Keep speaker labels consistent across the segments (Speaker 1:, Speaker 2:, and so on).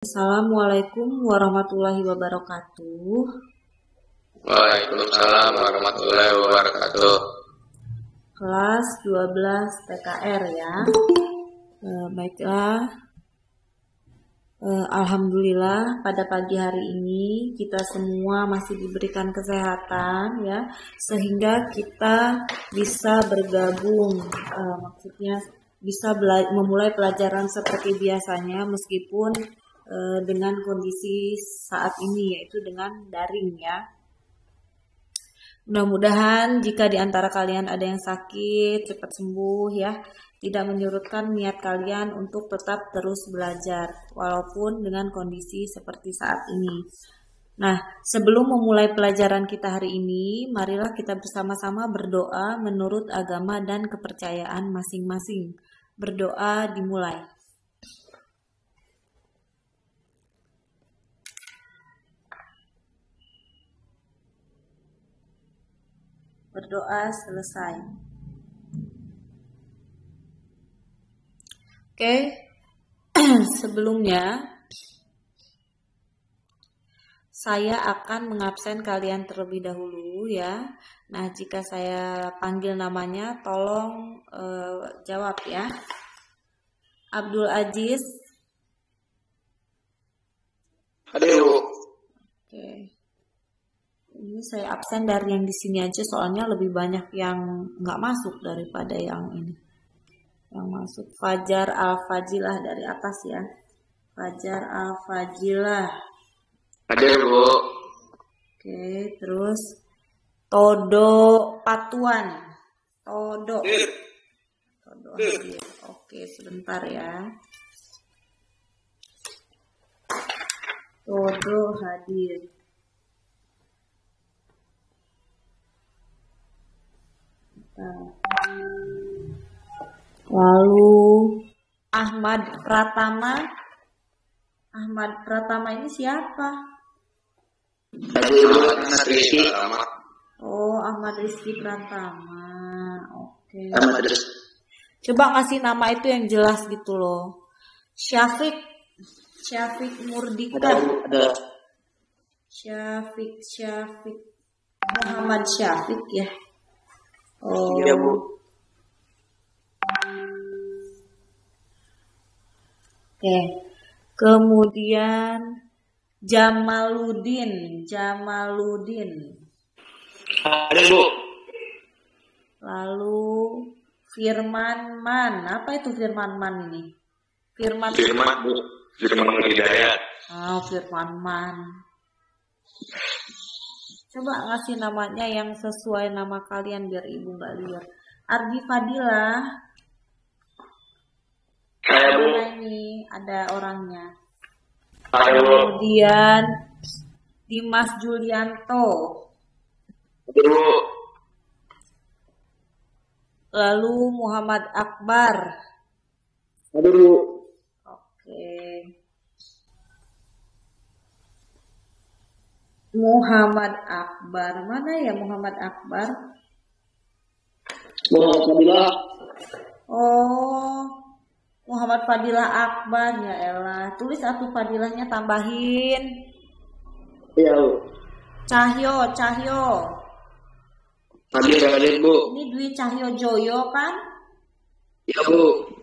Speaker 1: Assalamualaikum warahmatullahi wabarakatuh.
Speaker 2: Waalaikumsalam warahmatullahi wabarakatuh.
Speaker 1: Kelas 12 PKR ya. Baiklah. Alhamdulillah pada pagi hari ini kita semua masih diberikan kesehatan ya, sehingga kita bisa bergabung, maksudnya bisa memulai pelajaran seperti biasanya meskipun dengan kondisi saat ini yaitu dengan daring ya. Mudah-mudahan jika di antara kalian ada yang sakit cepat sembuh ya, tidak menyurutkan niat kalian untuk tetap terus belajar walaupun dengan kondisi seperti saat ini. Nah, sebelum memulai pelajaran kita hari ini, marilah kita bersama-sama berdoa menurut agama dan kepercayaan masing-masing. Berdoa dimulai. Berdoa selesai. Oke, sebelumnya saya akan mengabsen kalian terlebih dahulu ya. Nah, jika saya panggil namanya, tolong jawab ya. Abdul Aziz.
Speaker 2: Hadir, Bu.
Speaker 1: Oke. Ini saya absen dari yang di sini aja, soalnya lebih banyak yang nggak masuk daripada yang ini. Yang masuk Fajar Al-Fajilah dari atas ya. Fajar Al-Fajilah.
Speaker 2: Hadir, Bu.
Speaker 1: Oke, terus Todo Patuan. Todo. Todo hadir. Oke, sebentar ya. Todo hadir. Lalu Ahmad Pratama. Ahmad Pratama ini siapa?
Speaker 2: Hadir, Bu. Ahmad Rizky.
Speaker 1: Oh, Ahmad Rizky Pratama. Oke.
Speaker 2: Ahmad Rizky.
Speaker 1: Coba kasih nama itu yang jelas gitu loh. Syafiq Murdika.
Speaker 2: Ada.
Speaker 1: Syafiq Muhammad Syafiq ya. Oh.
Speaker 2: Iya, Bu.
Speaker 1: Oke. Kemudian Jamaluddin.
Speaker 2: Hadir, Bu.
Speaker 1: Lalu Firman Man. Apa itu Firman Man ini?
Speaker 2: Firman, Bu. Firman Hidayat.
Speaker 1: Oh, Firman Man. Coba ngasih namanya yang sesuai nama kalian biar ibu nggak lihat. Ardi Fadilah.
Speaker 2: Saya, Bu.
Speaker 1: Mana ini ada orangnya.
Speaker 2: Saya, Bu.
Speaker 1: Kemudian Dimas Julianto.
Speaker 2: Hadir, Bu.
Speaker 1: Lalu Muhammad Akbar.
Speaker 2: Hadir, Bu.
Speaker 1: Oke. Muhammad Akbar. Mana ya Muhammad Akbar?
Speaker 2: Muhammad Fadilah.
Speaker 1: Oh, Muhammad Fadilah Akbar. Ya elah. Tulis satu Fadilahnya tambahin.
Speaker 2: Iya, Bu.
Speaker 1: Cahyo.
Speaker 2: Hadir, Bu.
Speaker 1: Ini Dwi Cahyo Joyo kan?
Speaker 2: Iya, Bu.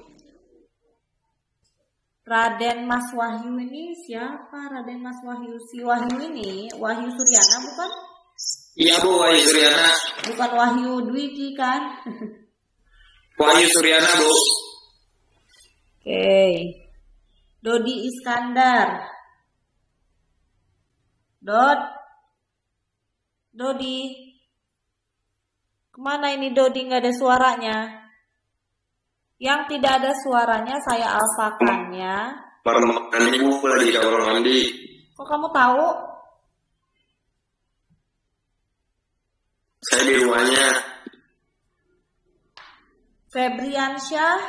Speaker 1: Raden Mas Wahyu ini siapa? Raden Mas Wahyu. Si Wahyu ini Wahyu Suryana bukan?
Speaker 2: Iya, Bu. Wahyu Suryana.
Speaker 1: Bukan Wahyu Dwiki kan?
Speaker 2: Wahyu Suryana, Bu.
Speaker 1: Oke. Dodi Iskandar. Dodi. Kemana ini Dodi, nggak ada suaranya? Yang tidak ada suaranya saya alfakan ya.
Speaker 2: Mandi, Bu. Lagi di kamar mandi.
Speaker 1: Kok kamu tahu?
Speaker 2: Saya di rumahnya.
Speaker 1: Febriansyah.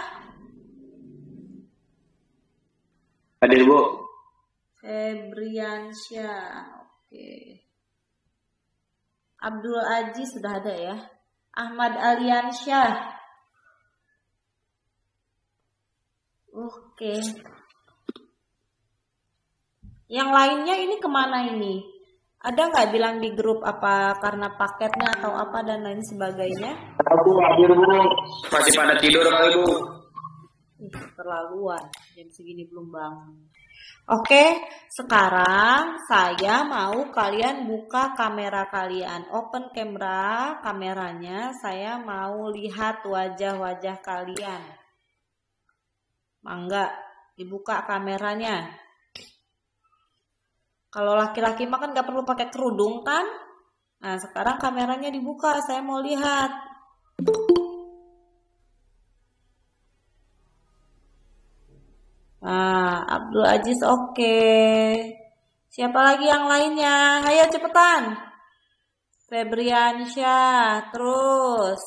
Speaker 2: Hadir, Bu.
Speaker 1: Febriansyah. Oke. Abdul Aziz sudah ada ya. Ahmad Aliansyah. Oke. Yang lainnya ini kemana ini? Ada nggak bilang di grup apa karena paketnya atau apa dan lain sebagainya?
Speaker 2: Aku hadir Bu. Masih pada tidur kali Bu.
Speaker 1: Terlaluan, jam segini belum bangun. Oke, sekarang saya mau kalian buka kamera kalian. Open kamera, kameranya. Saya mau lihat wajah-wajah kalian. Mangga, dibuka kameranya. Kalau laki-laki mah kan gak perlu pakai kerudung kan? Nah, sekarang kameranya dibuka. Saya mau lihat. Nah, Abdul Aziz oke. Siapa lagi yang lainnya? Ayo cepetan. Febriansyah, terus.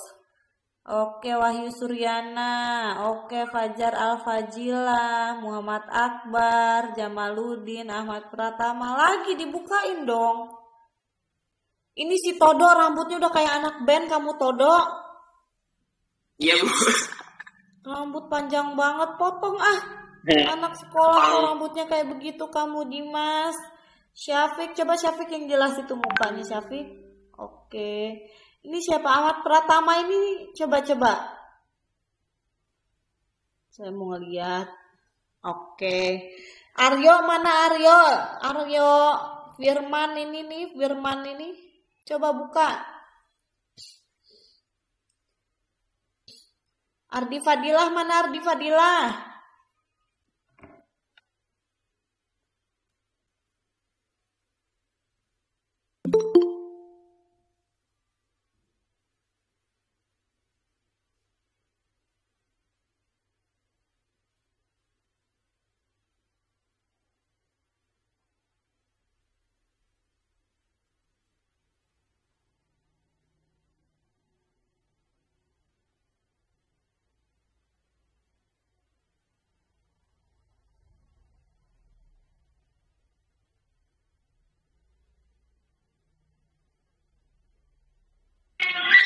Speaker 1: Oke, Wahyu Suryana. Oke, Fajar Al-Fajila, Muhammad Akbar, Jamaluddin, Ahmad Pratama. Lagi dibukain dong. Ini si Todo rambutnya udah kayak anak band kamu, Todo.
Speaker 2: Iya Bu.
Speaker 1: Rambut panjang banget, potong ah. Anak sekolah kok rambutnya kayak begitu kamu, Dimas. Syafiq, coba Syafiq yang jelas itu mukanya, Syafiq. Oke. Ini siapa? Ahmad Pratama ini, coba-coba. Saya mau ngeliat. Oke. Aryo mana Aryo? Aryo Firman ini nih, Firman ini. Coba buka. Ardi Fadilah mana Ardi Fadilah?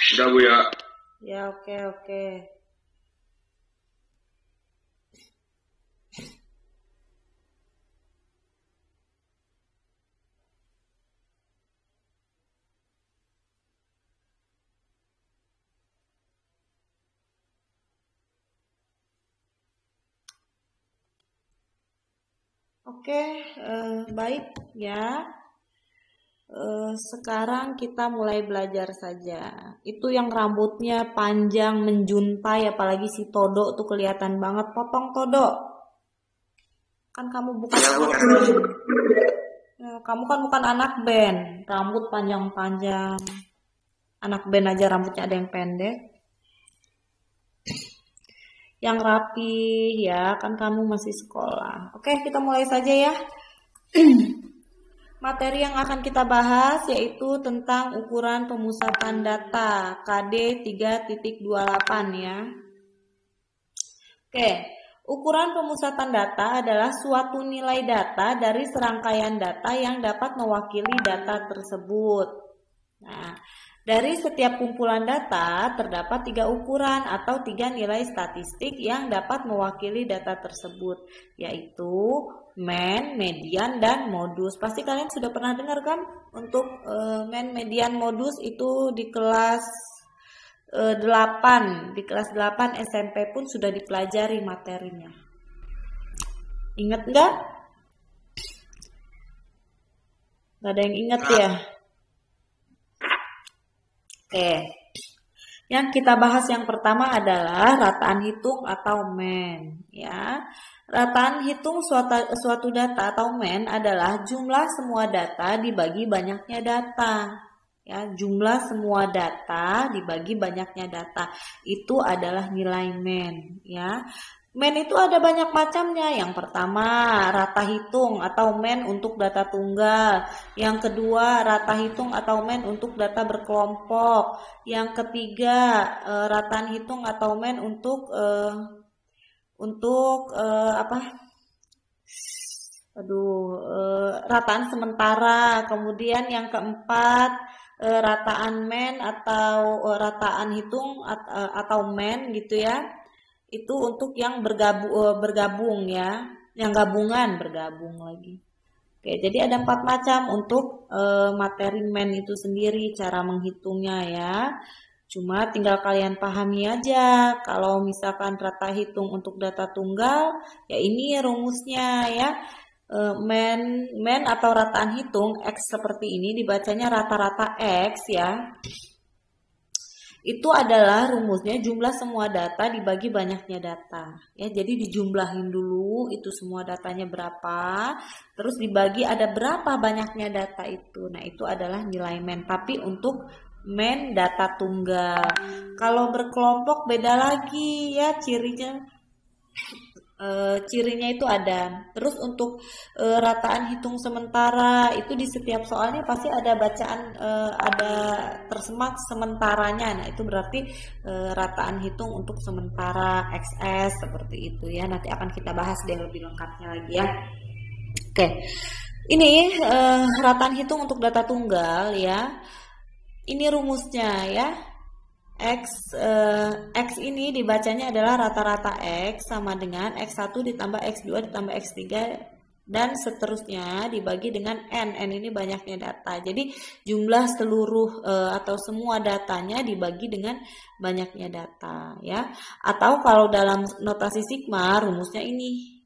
Speaker 2: Sudah Bu ya.
Speaker 1: Ya, oke. Oke, baik ya. Sekarang kita mulai belajar saja. Itu yang rambutnya panjang menjuntai, apalagi si Todo tuh kelihatan banget. Potong Todo. Kan kamu bukan anak band. Kamu kan bukan anak band. Rambut panjang-panjang. Anak band aja rambutnya ada yang pendek. Yang rapi ya, kan kamu masih sekolah. Oke, kita mulai saja ya. Materi yang akan kita bahas yaitu tentang ukuran pemusatan data KD 3.28 ya. Oke, ukuran pemusatan data adalah suatu nilai data dari serangkaian data yang dapat mewakili data tersebut. Nah, dari setiap kumpulan data terdapat 3 ukuran atau 3 nilai statistik yang dapat mewakili data tersebut, yaitu mean, median, dan modus. Pasti kalian sudah pernah dengar kan? Untuk mean, median, modus itu di kelas 8. Di kelas 8 SMP pun sudah dipelajari materinya. Ingat nggak? Nggak ada yang ingat ya? Oke, yang kita bahas yang pertama adalah rataan hitung atau mean ya. Rataan hitung suatu data atau mean adalah jumlah semua data dibagi banyaknya data. Ya, jumlah semua data dibagi banyaknya data itu adalah nilai mean ya. Mean itu ada banyak macamnya. Yang pertama, rata hitung atau mean untuk data tunggal. Yang kedua, rata hitung atau mean untuk data berkelompok. Yang ketiga, rataan hitung atau mean untuk rataan sementara. Kemudian yang keempat, rataan mean atau rataan hitung atau mean gitu ya. Itu untuk yang bergabung ya, yang bergabung lagi. Oke, jadi ada 4 macam untuk materi MEN itu sendiri, cara menghitungnya ya. Cuma tinggal kalian pahami aja, kalau misalkan rata hitung untuk data tunggal, ya ini rumusnya ya. MEN atau rataan hitung X seperti ini dibacanya rata-rata X ya. Itu adalah rumusnya jumlah semua data dibagi banyaknya data. Ya, jadi dijumlahin dulu itu semua datanya berapa, terus dibagi ada berapa banyaknya data itu. Nah, itu adalah nilai MEN. Tapi untuk MEN data tunggal. Kalau berkelompok beda lagi ya cirinya. Cirinya itu ada. Terus untuk rataan hitung sementara itu di setiap soalnya pasti ada bacaan ada tersemat sementaranya. Nah, itu berarti rataan hitung untuk sementara XS seperti itu ya. Nanti akan kita bahas deh lebih lengkapnya lagi ya. Oke. Ini rataan hitung untuk data tunggal ya. Ini rumusnya ya. X ini dibacanya adalah rata-rata X sama dengan X1 ditambah X2 ditambah X3 dan seterusnya dibagi dengan N. N ini banyaknya data. Jadi jumlah seluruh atau semua datanya dibagi dengan banyaknya data ya. Atau kalau dalam notasi sigma rumusnya ini.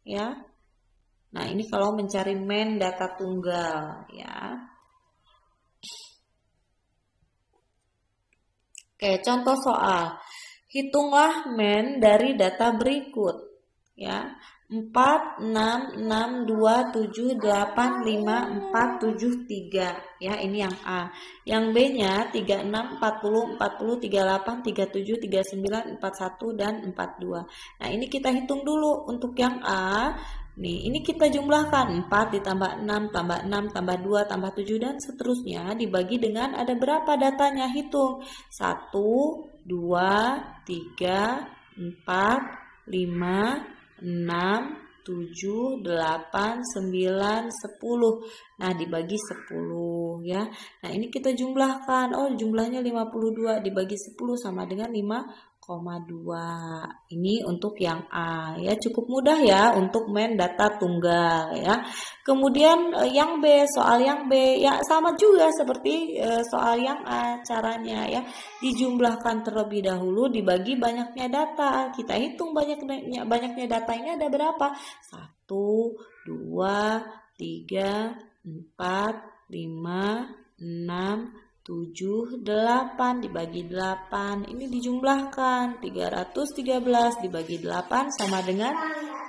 Speaker 1: Ya. Nah, ini kalau mencari MEN data tunggal ya. Oke, contoh soal. Hitunglah MEN dari data berikut. Ya. 4, 6, 6, 2, 7, 8, 5, 4, 7, 3. Ya, ini yang A. Yang B-nya 36, 40, 40, 38, 37, 39, 41, dan 42. Nah, ini kita hitung dulu untuk yang A. Nih, ini kita jumlahkan 4 ditambah 6, tambah 6, tambah 2, tambah 7, dan seterusnya dibagi dengan ada berapa datanya, hitung 1, 2, 3, 4, 5, 6, 7, 8, 9, 10. Nah, dibagi 10 ya. Nah, ini kita jumlahkan. Oh, jumlahnya 52 dibagi 10 sama dengan 5,2. Ini untuk yang A ya, cukup mudah ya untuk MEN data tunggal ya. Kemudian yang B, soal yang B ya sama juga seperti soal yang A caranya ya. Dijumlahkan terlebih dahulu dibagi banyaknya data. Kita hitung banyaknya data ini ada berapa? 1, 2, 3, 4, 5, 6, 7, 8 dibagi 8. Ini dijumlahkan 313 dibagi 8 sama dengan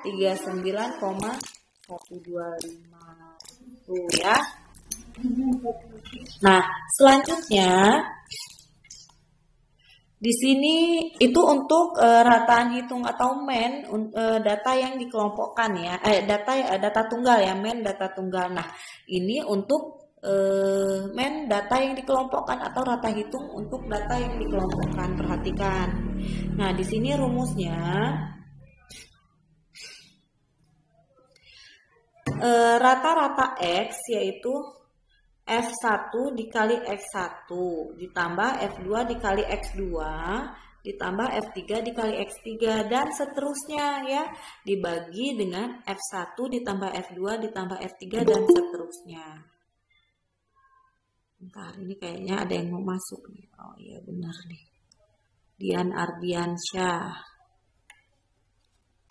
Speaker 1: 39,125. Tuh ya. Nah, selanjutnya di sini itu untuk rataan hitung atau MEN data yang dikelompokkan ya. Data tunggal ya, MEN data tunggal. Nah, ini untuk MEN data yang dikelompokkan atau rata hitung untuk data yang dikelompokkan. Perhatikan. Nah, di sini rumusnya rata-rata X yaitu F1 dikali X1 ditambah F2 dikali X2 ditambah F3 dikali X3 dan seterusnya ya, dibagi dengan F1 ditambah F2 ditambah F3 dan seterusnya. Bentar, ini kayaknya ada yang mau masuk nih. Oh iya benar nih. Dian Ardiansyah.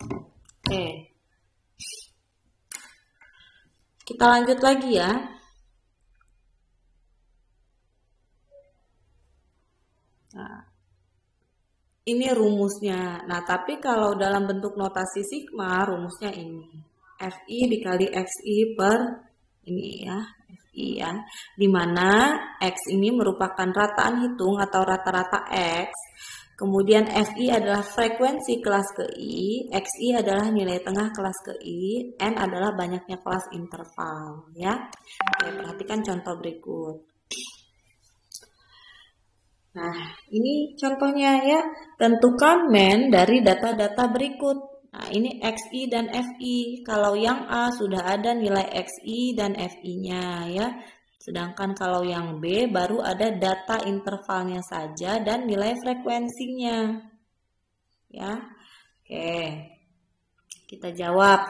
Speaker 1: Oke. Kita lanjut lagi ya. Nah, ini rumusnya. Nah, tapi kalau dalam bentuk notasi sigma, rumusnya ini. FI dikali XI per ini ya. Ya, dimana X ini merupakan rataan hitung atau rata-rata X, kemudian FI adalah frekuensi kelas ke I, XI adalah nilai tengah kelas ke I, N adalah banyaknya kelas interval ya. Oke, perhatikan contoh berikut. Nah, ini contohnya ya, tentukan MEN dari data-data berikut. Nah, ini XI dan FI. Kalau yang A sudah ada nilai XI dan FI-nya ya. Sedangkan kalau yang B baru ada data intervalnya saja dan nilai frekuensinya. Ya. Oke. Kita jawab.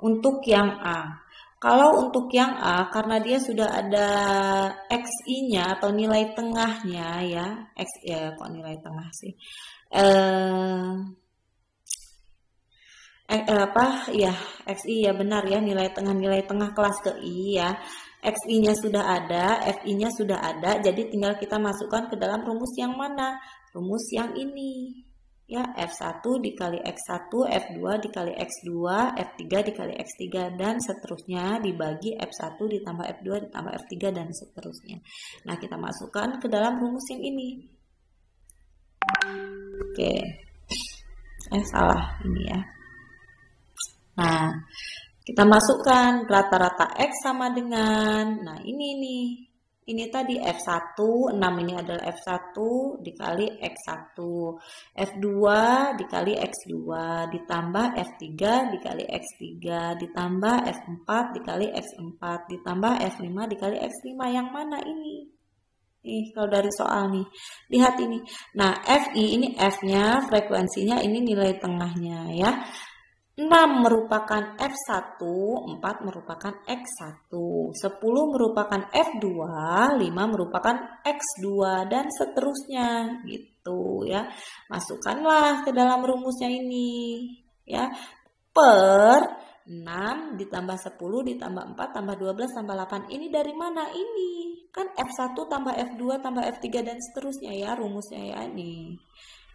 Speaker 1: Untuk yang A. Kalau untuk yang A, karena dia sudah ada XI-nya atau nilai tengahnya ya, X ya kok nilai tengah sih, apa ya, XI ya benar ya, nilai tengah kelas ke I ya, XI-nya sudah ada, FI-nya sudah ada, jadi tinggal kita masukkan ke dalam rumus yang mana? Rumus yang ini. Ya, F1 dikali X1, F2 dikali X2, F3 dikali X3, dan seterusnya dibagi F1 ditambah F2 ditambah F3 dan seterusnya. Nah, kita masukkan ke dalam rumus yang ini. Oke. Salah ini ya. Nah, kita masukkan rata-rata X sama dengan, nah ini tadi F1, 6 ini adalah F1 dikali X1, F2 dikali X2, ditambah F3 dikali X3, ditambah F4 dikali X4, ditambah F5 dikali X5, yang mana ini? Kalau dari soal nih, lihat ini. Nah, FI ini F-nya, frekuensinya ini nilai tengahnya ya. 6 merupakan F1, 4 merupakan X1, 10 merupakan F2, 5 merupakan X2, dan seterusnya gitu ya. Masukkanlah ke dalam rumusnya ini ya. Per 6 ditambah 10 ditambah 4 tambah 12 tambah 8. Ini dari mana ini? Kan F1 tambah F2 tambah F3 dan seterusnya ya rumusnya ya ini.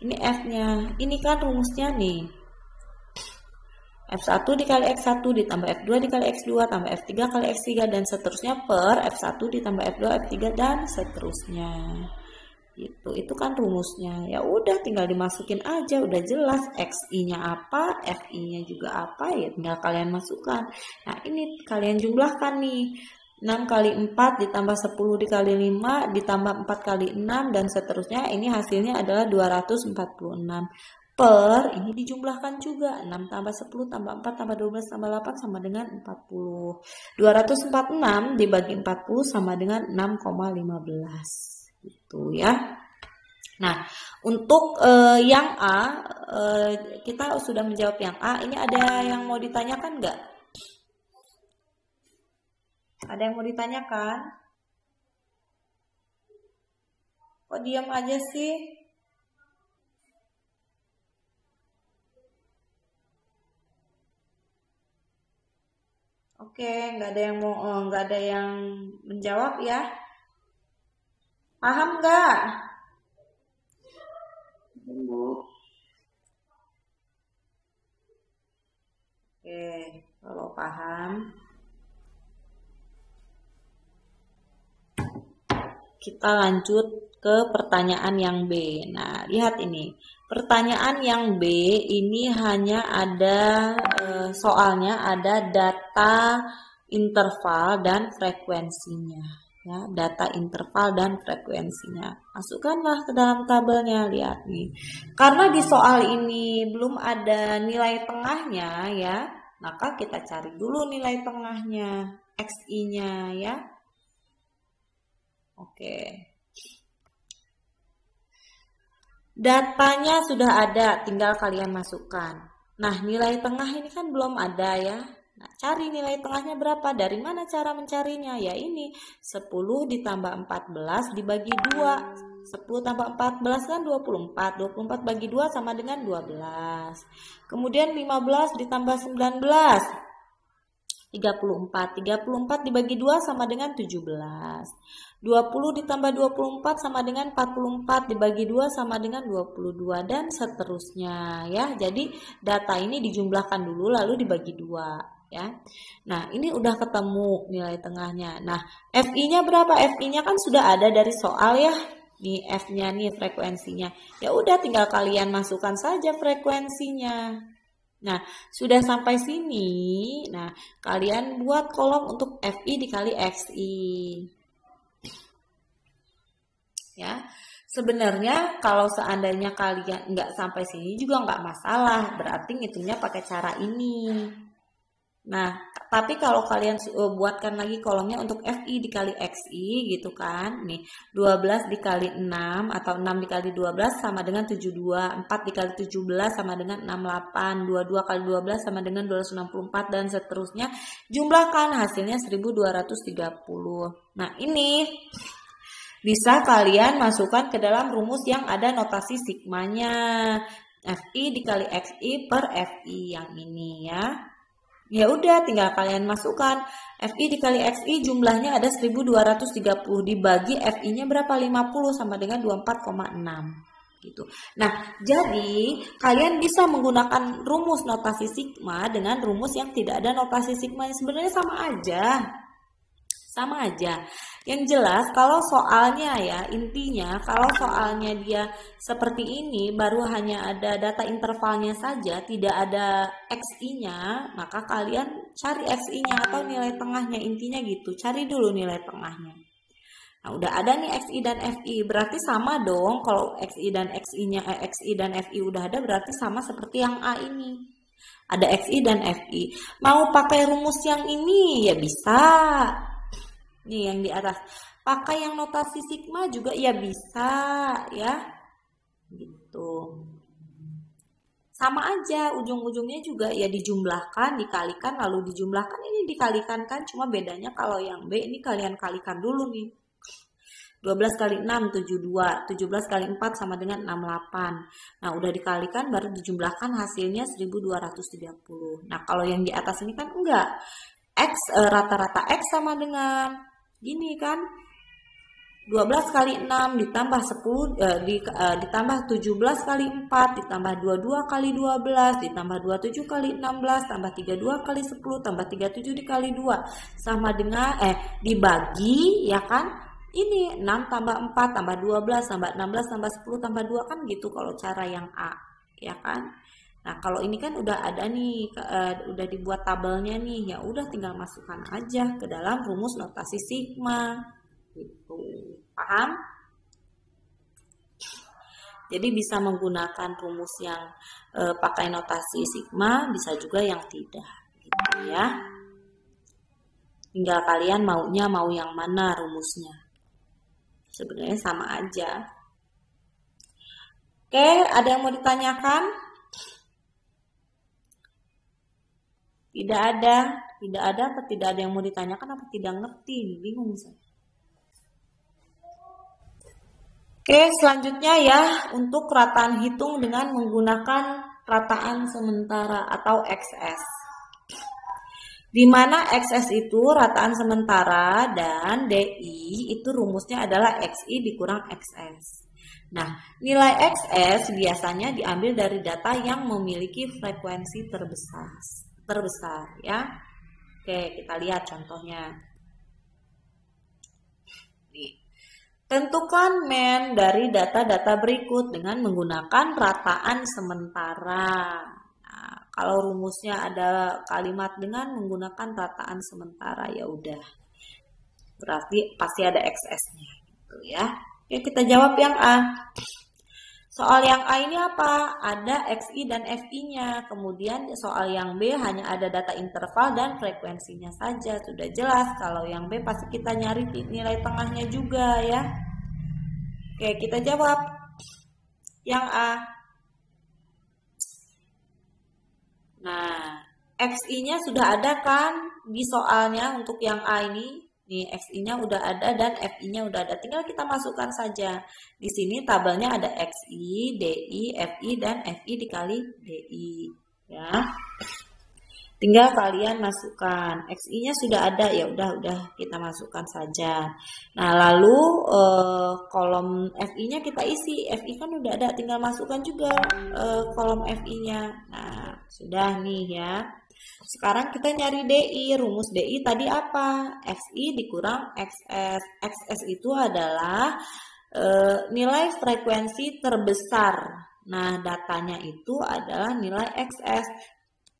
Speaker 1: Ini F-nya. Ini kan rumusnya nih. F1 dikali X1 ditambah F2 dikali X2 tambah F3 kali X3 dan seterusnya per F1 ditambah F2 F3 dan seterusnya. Itu kan rumusnya. Ya udah tinggal dimasukin aja, udah jelas XI-nya apa, FI-nya juga apa, ya tinggal kalian masukkan. Nah, ini kalian jumlahkan nih. 6 kali 4 ditambah 10 dikali 5 ditambah 4 kali 6 dan seterusnya, ini hasilnya adalah 246. Per, ini dijumlahkan juga, 6 tambah 10 tambah 4 tambah 12 tambah 8 sama dengan 40. 246 dibagi 40 sama dengan 6,15. Gitu ya. Nah, untuk yang A, kita sudah menjawab yang A. Ini ada yang mau ditanyakan nggak? Ada yang mau ditanyakan? Kok diam aja sih? Oke, nggak ada yang mau, nggak ada yang menjawab ya. Paham nggak? Oke, kalau paham, kita lanjut ke pertanyaan yang B. Nah, lihat ini. Pertanyaan yang B ini hanya ada soalnya ada data interval dan frekuensinya. Ya, data interval dan frekuensinya. Masukkanlah ke dalam tabelnya, lihat nih. Karena di soal ini belum ada nilai tengahnya ya, maka kita cari dulu nilai tengahnya, XI-nya ya. Oke. Datanya sudah ada, tinggal kalian masukkan. Nah, nilai tengah ini kan belum ada ya. Nah, cari nilai tengahnya berapa? Dari mana cara mencarinya? Ya ini, 10 ditambah 14 dibagi 2. 10 tambah 14 kan 24. 24 bagi 2 sama dengan 12. Kemudian 15 ditambah 19. 34. 34 dibagi 2 sama dengan 17. 20 ditambah 24 sama dengan 44, dibagi 2 sama dengan 22, dan seterusnya ya. Jadi data ini dijumlahkan dulu lalu dibagi 2 ya. Nah, ini udah ketemu nilai tengahnya. Nah, FI-nya berapa? FI-nya kan sudah ada dari soal ya. Nih F-nya nih frekuensinya. Ya udah tinggal kalian masukkan saja frekuensinya. Nah, sudah sampai sini. Nah, kalian buat kolom untuk FI dikali XI. Ya, sebenarnya kalau seandainya kalian nggak sampai sini juga nggak masalah, berarti ngitungnya pakai cara ini. Nah, Tapi kalau kalian buatkan lagi kolomnya untuk FI dikali XI gitu kan. Nih, 12 dikali 6 atau 6 dikali 12 sama dengan 72. 4 dikali 17 sama dengan 68. 22 kali 12 sama dengan 264 dan seterusnya. Jumlahkan hasilnya 1230. Nah, ini bisa kalian masukkan ke dalam rumus yang ada notasi sigmanya. FI dikali XI per FI yang ini ya. Ya udah, tinggal kalian masukkan FI dikali XI jumlahnya ada 1230 dibagi FI-nya berapa? 50 sama dengan 24,6 gitu. Nah, jadi kalian bisa menggunakan rumus notasi sigma dengan rumus yang tidak ada notasi sigma. Sebenarnya sama aja. Sama aja. Yang jelas kalau soalnya ya, intinya kalau soalnya dia seperti ini, baru hanya ada data intervalnya saja, tidak ada XI-nya, maka kalian cari XI-nya atau nilai tengahnya, intinya gitu. Cari dulu nilai tengahnya. Nah, udah ada nih XI dan FI, berarti sama dong. Kalau XI dan XI-nya XI dan FI udah ada, berarti sama seperti yang A ini. Ada XI dan FI. Mau pakai rumus yang ini ya bisa. Nih yang di atas. Pakai yang notasi sigma juga ya bisa ya. Gitu. Sama aja, ujung-ujungnya juga ya dijumlahkan, dikalikan, lalu dijumlahkan. Ini dikalikan kan, cuma bedanya kalau yang B ini kalian kalikan dulu nih. 12 kali 6, 72. 17 kali 4 sama dengan 68. Nah, udah dikalikan baru dijumlahkan hasilnya 1230. Nah, kalau yang di atas ini kan enggak. Rata-rata X sama dengan gini kan. 12 kali 6 ditambah 10 ditambah 17 kali 4 ditambah 22 kali 12 ditambah 27 kali 16 tambah 32 kali 10 tambah 37 dikali 2 sama dengan dibagi ya kan. Ini 6 tambah 4 tambah 12 tambah 16 tambah 10 tambah 2 kan gitu kalau cara yang A ya kan. Nah, kalau ini kan udah ada nih, udah dibuat tabelnya nih, ya udah tinggal masukkan aja ke dalam rumus notasi sigma. Gitu. Paham? Jadi bisa menggunakan rumus yang pakai notasi sigma, bisa juga yang tidak. Gitu ya. Tinggal kalian maunya mau yang mana rumusnya. Sebenarnya sama aja. Oke, ada yang mau ditanyakan? Tidak ada apa tidak ada yang mau ditanyakan apa tidak ngerti, bingung saya. Oke, selanjutnya ya untuk rataan hitung dengan menggunakan rataan sementara atau XS. Di mana XS itu rataan sementara dan DI itu rumusnya adalah XI dikurang XS. Nah, nilai XS biasanya diambil dari data yang memiliki frekuensi terbesar ya. Oke, kita lihat contohnya. Nih. Tentukan MEN dari data-data berikut dengan menggunakan rataan sementara. Nah, kalau rumusnya ada kalimat dengan menggunakan rataan sementara ya udah. Berarti pasti ada XS-nya gitu ya. Oke, kita jawab yang A. Soal yang A ini apa? Ada XI dan FI-nya. Kemudian soal yang B hanya ada data interval dan frekuensinya saja. Sudah jelas. Kalau yang B pasti kita nyari nilai tengahnya juga ya. Oke, kita jawab. Yang A. Nah, XI-nya sudah ada kan di soalnya untuk yang A ini. Nih, XI-nya udah ada dan FI-nya udah ada. Tinggal kita masukkan saja. Di sini tabelnya ada XI, DI, FI, dan FI dikali DI. Ya. Tinggal kalian masukkan. XI-nya sudah ada, ya udah kita masukkan saja. Nah, lalu kolom FI-nya kita isi. FI kan udah ada, tinggal masukkan juga kolom FI-nya. Nah, sudah nih ya. Sekarang kita nyari DI. Rumus DI tadi apa? XI dikurang XS. XS itu adalah nilai frekuensi terbesar. Nah, datanya itu adalah nilai XS.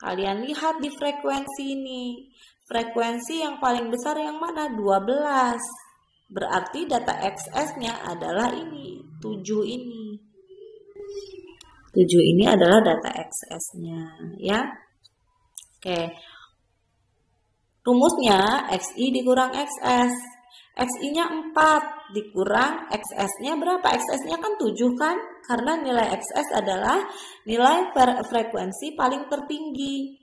Speaker 1: Kalian lihat di frekuensi ini. Frekuensi yang paling besar yang mana? 12. Berarti data XS-nya adalah ini. 7 ini. 7 ini adalah data XS-nya. Ya. Oke. Rumusnya XI dikurang XS. XI-nya 4 dikurang XS-nya berapa? XS-nya kan 7 kan? Karena nilai XS adalah nilai frekuensi paling tertinggi.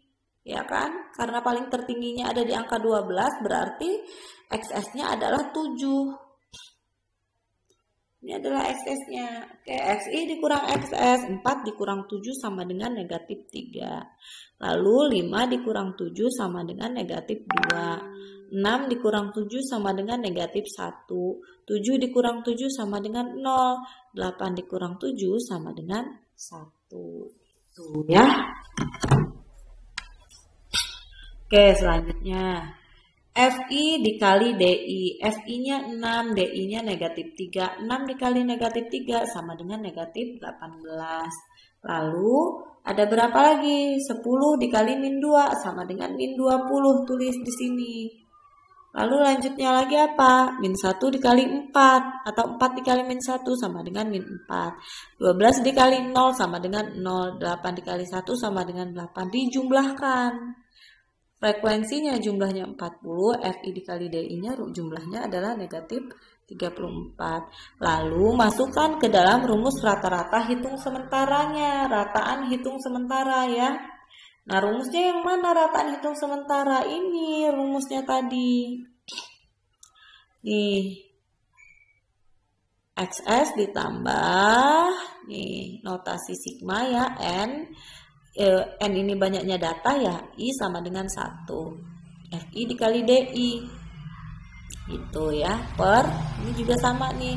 Speaker 1: Ya kan? Karena paling tertingginya ada di angka 12, berarti XS-nya adalah 7. Ini adalah XS-nya. Oke, XI dikurang XS, 4 dikurang 7 sama dengan negatif 3. Lalu 5 dikurang 7 sama dengan negatif 2. 6 dikurang 7 sama dengan negatif 1. 7 dikurang 7 sama dengan 0. 8 dikurang 7 sama dengan 1. Tuh ya. Oke, selanjutnya. FI dikali DI. FI-nya 6, DI-nya negatif 3. 6 dikali negatif 3 sama dengan negatif 18. Lalu ada berapa lagi? 10 dikali min 2 sama dengan min 20. Tulis di sini. Lalu lanjutnya lagi apa? Min 1 dikali 4. Atau 4 dikali min 1 sama dengan min 4. 12 dikali 0 sama dengan 0. 8 dikali 1 sama dengan 8. Dijumlahkan. Frekuensinya jumlahnya 40, FI dikali DI-nya jumlahnya adalah negatif 34. Lalu masukkan ke dalam rumus rata-rata hitung sementaranya. Rataan hitung sementara ya. Nah, rumusnya yang mana rataan hitung sementara? Ini rumusnya tadi. Nih. XS ditambah nih notasi sigma ya N ini banyaknya data ya, I sama dengan 1. FI dikali DI. Itu ya, per ini juga sama nih,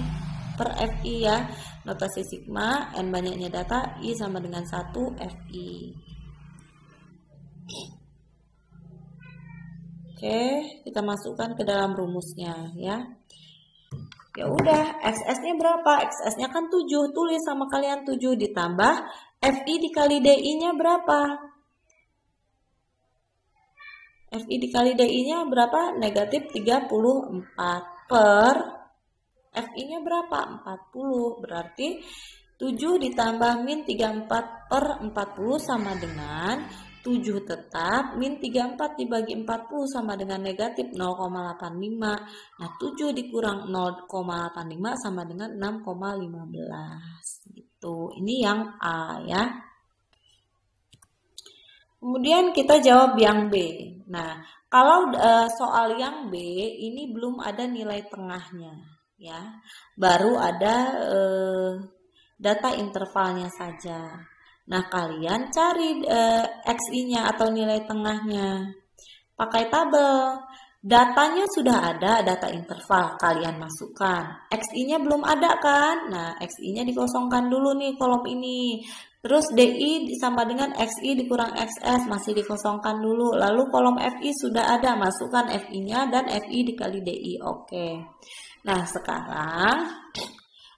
Speaker 1: per FI ya. Notasi sigma, N banyaknya data, I sama dengan 1 FI. Oke, kita masukkan ke dalam rumusnya ya. Ya udah, XS-nya berapa? XS-nya kan 7, tulis sama kalian 7 ditambah FI dikali DI-nya berapa? FI dikali DI-nya berapa? Negatif 34 per FI-nya berapa? 40. Berarti 7 ditambah min 34 per 40 sama dengan 7 tetap, min 34 dibagi 40 sama dengan negatif 0,85. Nah, 7 dikurang 0,85 sama dengan 6,15. Gitu. Ini yang A ya. Kemudian kita jawab yang B. Nah, kalau soal yang B ini belum ada nilai tengahnya ya. Baru ada data intervalnya saja. Nah, kalian cari XI-nya atau nilai tengahnya. Pakai tabel. Datanya sudah ada, data interval. Kalian masukkan. XI-nya belum ada kan? Nah, XI-nya dikosongkan dulu nih kolom ini. Terus DI sama dengan XI dikurang XS. Masih dikosongkan dulu. Lalu kolom FI sudah ada. Masukkan FI-nya dan FI dikali DI. Oke. Nah, sekarang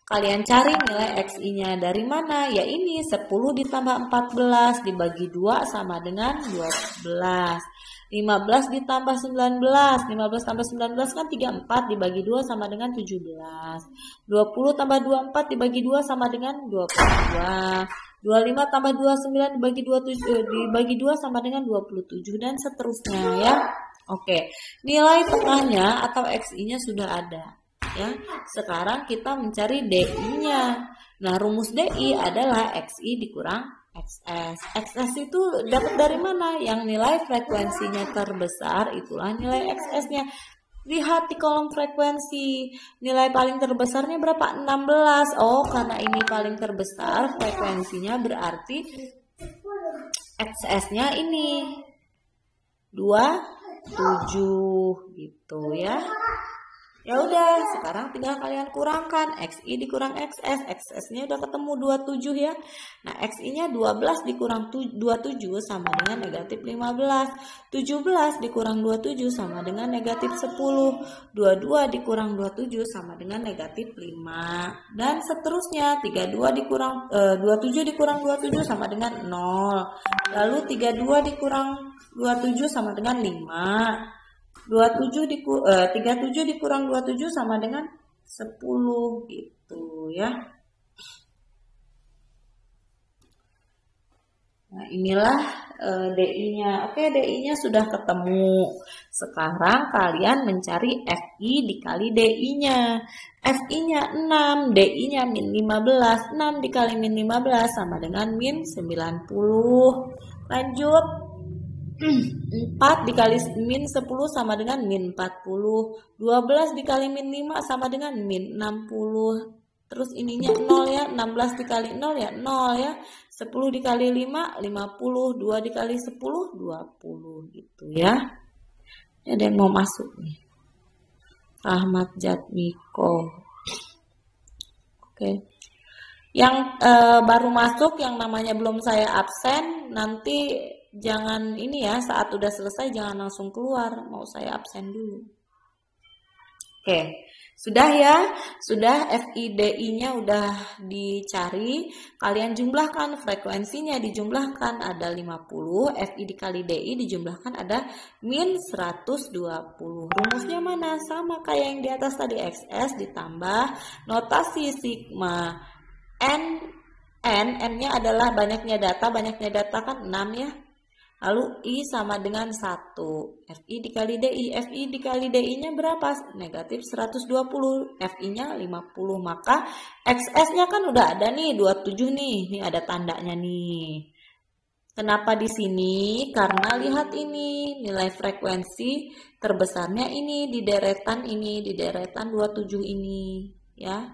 Speaker 1: kalian cari nilai XI-nya dari mana? Ya ini 10 ditambah 14 dibagi 2 sama dengan 12. 15 ditambah 19. 15 tambah 19 kan 34 dibagi 2 sama dengan 17. 20 tambah 24 dibagi 2 sama dengan 22. 25 tambah 29 dibagi 2 sama dengan 27 dan seterusnya ya. Oke. Nilai tengahnya atau XI-nya sudah ada. Ya, sekarang kita mencari DI-nya. Nah, rumus DI adalah XI dikurang XS. XS itu dapat dari mana? Yang nilai frekuensinya terbesar itulah nilai XS-nya. Lihat di kolom frekuensi. Nilai paling terbesarnya berapa? 16. Oh, karena ini paling terbesar frekuensinya berarti XS-nya ini 27 gitu ya. Ya udah, sekarang tinggal kalian kurangkan XI dikurang XS. XS-nya udah ketemu 27 ya. Nah, XI-nya 12 dikurang 27 sama dengan negatif 15. 17 dikurang 27 sama dengan negatif 10. 22 dikurang 27 sama dengan negatif 5. Dan seterusnya, 27 dikurang 27 sama dengan 0. Lalu 32 dikurang 27 sama dengan 5. 37 dikurang 27 sama dengan 10 gitu ya. Nah, inilah DI-nya. Oke, DI-nya sudah ketemu. Sekarang kalian mencari FI dikali DI-nya. FI-nya 6, DI-nya min 15. 6 dikali min 15 sama dengan min 90. Lanjut. 4 dikali min 10 sama dengan min 40. 12 dikali min 5 sama dengan min 60. Terus ininya 0 ya, 16 dikali 0 ya 0 ya. 10 dikali 5, 50. 2 dikali 10, 20 gitu ya. Ini ada yang mau masuk nih. Rahmat Jatmiko. Oke. Yang baru masuk, yang namanya belum saya absen, nanti jangan ini ya, saat udah selesai jangan langsung keluar. Mau saya absen dulu. Oke. Sudah ya, sudah FIDI-nya udah dicari, kalian jumlahkan, frekuensinya dijumlahkan ada 50, FI dikali DI dijumlahkan ada min 120. Rumusnya mana? Sama kayak yang di atas tadi, XS ditambah notasi sigma N-nya adalah banyaknya data kan 6 ya. Lalu I sama dengan 1. FI dikali DI. FI dikali DI-nya berapa? Negatif 120. FI-nya 50. Maka XS-nya kan udah ada nih, 27 nih. Ini ada tandanya nih. Kenapa di sini? Karena lihat ini, nilai frekuensi terbesarnya ini di deretan 27 ini. Ya.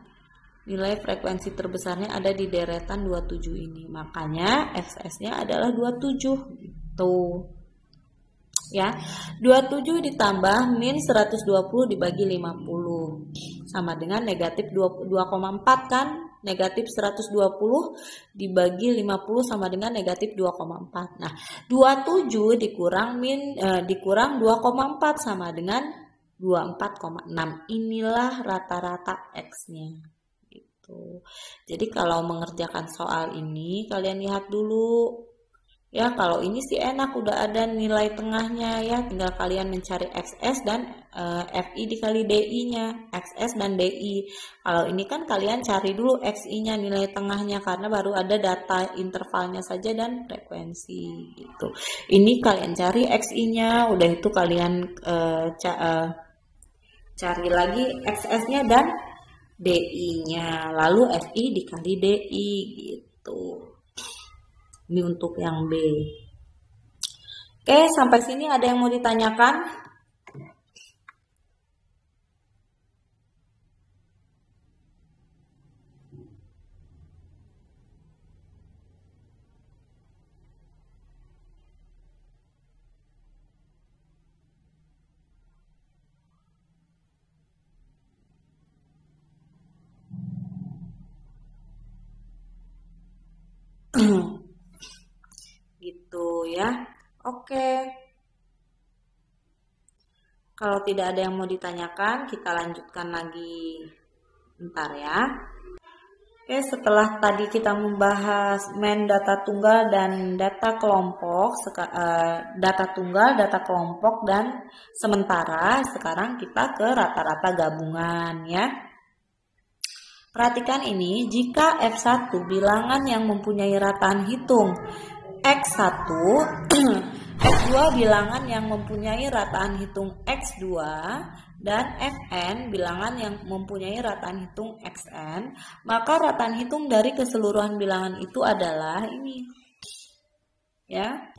Speaker 1: Nilai frekuensi terbesarnya ada di deretan 27 ini. Makanya XS-nya adalah 27. Tuh ya, 27 ditambah min 120 dibagi 50 sama dengan negatif 2,4 kan. Negatif 120 dibagi 50 sama dengan negatif 2,4. Nah 27 dikurang 2,4 sama dengan 24,6. Inilah rata-rata X-nya gitu. Jadi kalau mengerjakan soal ini kalian lihat dulu. Ya, kalau ini sih enak, udah ada nilai tengahnya ya, tinggal kalian mencari XS dan FI dikali DI-nya, XS dan DI. Kalau ini kan kalian cari dulu XI-nya, nilai tengahnya, karena baru ada data intervalnya saja dan frekuensi gitu. Ini kalian cari XI-nya, udah itu kalian cari lagi XS-nya dan DI-nya, lalu FI dikali DI gitu. Ini untuk yang B. Oke, sampai sini ada yang mau ditanyakan? Gitu ya. Oke. Kalau tidak ada yang mau ditanyakan, kita lanjutkan lagi. Bentar ya. Oke, setelah tadi kita membahas main data tunggal dan data kelompok, data tunggal, data kelompok dan sementara, sekarang kita ke rata-rata gabungan ya. Perhatikan ini, jika F1 bilangan yang mempunyai rataan hitung X1, F2 bilangan yang mempunyai rataan hitung X2, dan Fn bilangan yang mempunyai rataan hitung Xn, maka rataan hitung dari keseluruhan bilangan itu adalah ini. Ya.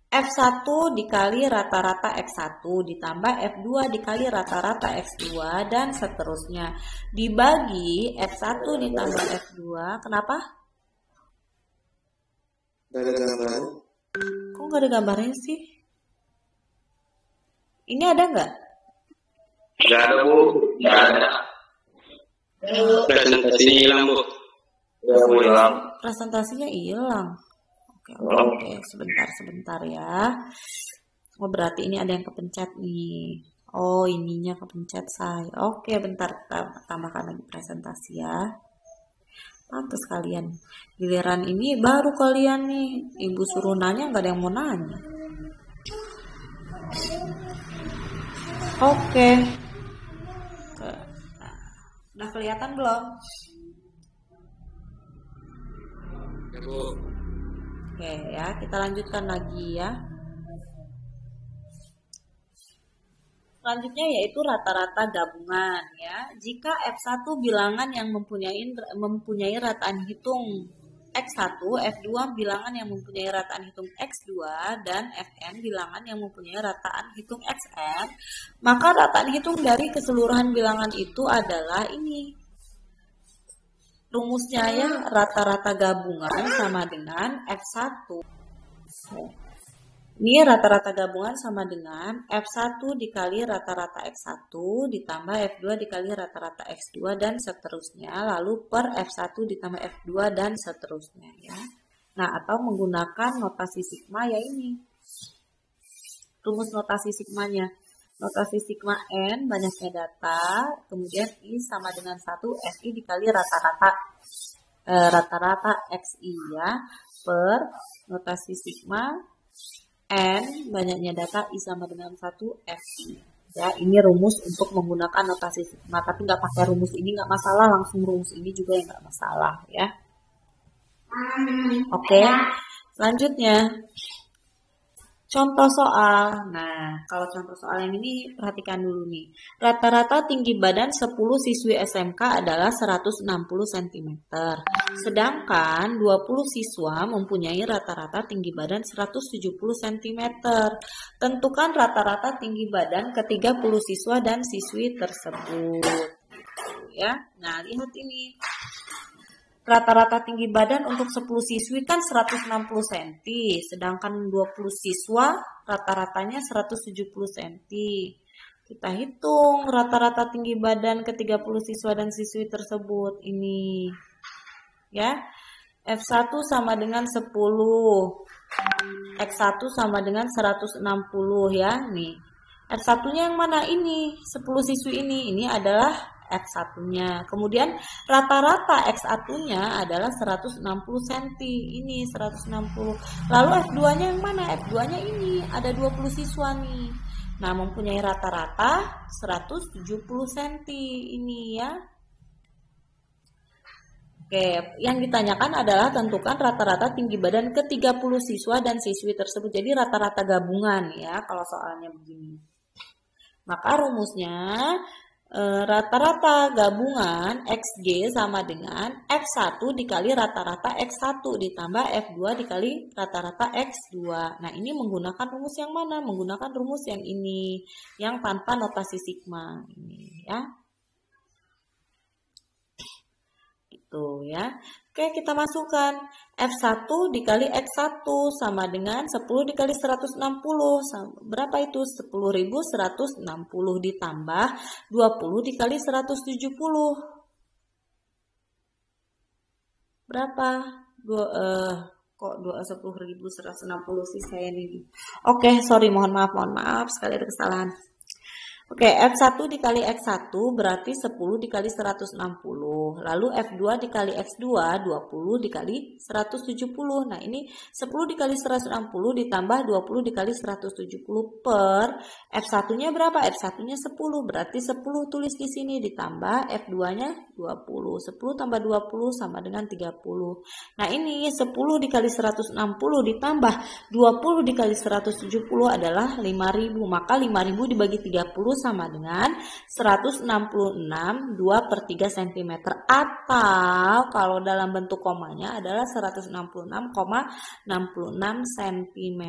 Speaker 1: F1 dikali rata-rata X1 ditambah F2 dikali rata-rata X2 dan seterusnya. Dibagi F1 ditambah F2. Kenapa?
Speaker 2: Gak ada gambarnya.
Speaker 1: Kok nggak ada gambarnya sih? Ini ada nggak?
Speaker 2: Gak ada, Bu. Gak ada. Presentasinya hilang, Bu. Ya, Bu, hilang.
Speaker 1: Presentasinya hilang. Oke, sebentar ya. Oh, berarti ini ada yang kepencet nih. Oh, ininya kepencet saya. Oke, bentar, kita tambahkan lagi presentasi ya. Pantes kalian. Giliran ini baru kalian nih. Ibu suruh nanya, nggak ada yang mau nanya. Oke. Udah kelihatan belum?
Speaker 2: Ya, Bu.
Speaker 1: Oke ya, kita lanjutkan lagi ya. Selanjutnya yaitu rata-rata gabungan ya. Jika F1 bilangan yang mempunyai rataan hitung X1, F2 bilangan yang mempunyai rataan hitung X2, dan Fn bilangan yang mempunyai rataan hitung Xn, maka rataan hitung dari keseluruhan bilangan itu adalah ini. Rumusnya ya, rata-rata gabungan sama dengan F1. Ini rata-rata gabungan sama dengan F1 dikali rata-rata X1 ditambah F2 dikali rata-rata X2 dan seterusnya. Lalu per F1 ditambah F2 dan seterusnya ya. Nah, atau menggunakan notasi sigma ya ini. Rumus notasi sigmanya. Notasi sigma N banyaknya data, kemudian I sama dengan 1 FI dikali rata-rata XI ya. Per notasi sigma N banyaknya data I sama dengan 1 FI. Ya, ini rumus untuk menggunakan notasi sigma, tapi nggak pakai rumus ini nggak masalah, langsung rumus ini juga yang nggak masalah ya. Oke, selanjutnya contoh soal. Nah, kalau contoh soal yang ini perhatikan dulu nih. Rata-rata tinggi badan 10 siswi SMK adalah 160 cm. Sedangkan 20 siswa mempunyai rata-rata tinggi badan 170 cm. Tentukan rata-rata tinggi badan ke-30 siswa dan siswi tersebut. Ya. Nah, lihat ini. Rata-rata tinggi badan untuk 10 siswi kan 160 cm, sedangkan 20 siswa rata-ratanya 170 cm. Kita hitung rata-rata tinggi badan ke-30 siswa dan siswi tersebut ini. Ya. F1 sama dengan 10. X1 sama dengan 160 ya, nih. F1-nya yang mana ini? 10 siswi ini. Ini adalah F1-nya. Kemudian rata-rata X1-nya adalah 160 cm. Ini 160. Lalu F2-nya yang mana? F2-nya ini ada 20 siswa nih. Nah, mempunyai rata-rata 170 cm ini ya. Oke, yang ditanyakan adalah tentukan rata-rata tinggi badan ke-30 siswa dan siswi tersebut. Jadi rata-rata gabungan ya kalau soalnya begini. Maka rumusnya rata-rata gabungan XG sama dengan F1 dikali rata-rata X1 ditambah F2 dikali rata-rata X2. Nah, ini menggunakan rumus yang mana? Menggunakan rumus yang ini, yang tanpa notasi sigma ini ya. Itu ya. Oke, kita masukkan F1 dikali X1 sama dengan 10 dikali 160. Berapa itu? 10.160 ditambah 20 dikali 170. Berapa? Kok 10.160 sih saya ini. Oke, sorry, mohon maaf sekali ada kesalahan. Oke, F1 dikali X1 berarti 10 dikali 160. Lalu F2 dikali X2 20 dikali 170. Nah, ini 10 dikali 160 ditambah 20 dikali 170 per F1-nya berapa? F1-nya 10. Berarti 10 tulis di sini ditambah F2-nya 20. 10 tambah 20 sama dengan 30. Nah, ini 10 dikali 160 ditambah 20 dikali 170 adalah 5.000. Maka 5.000 dibagi 30 sama dengan 166 2/3 cm, atau kalau dalam bentuk komanya adalah 166,66 cm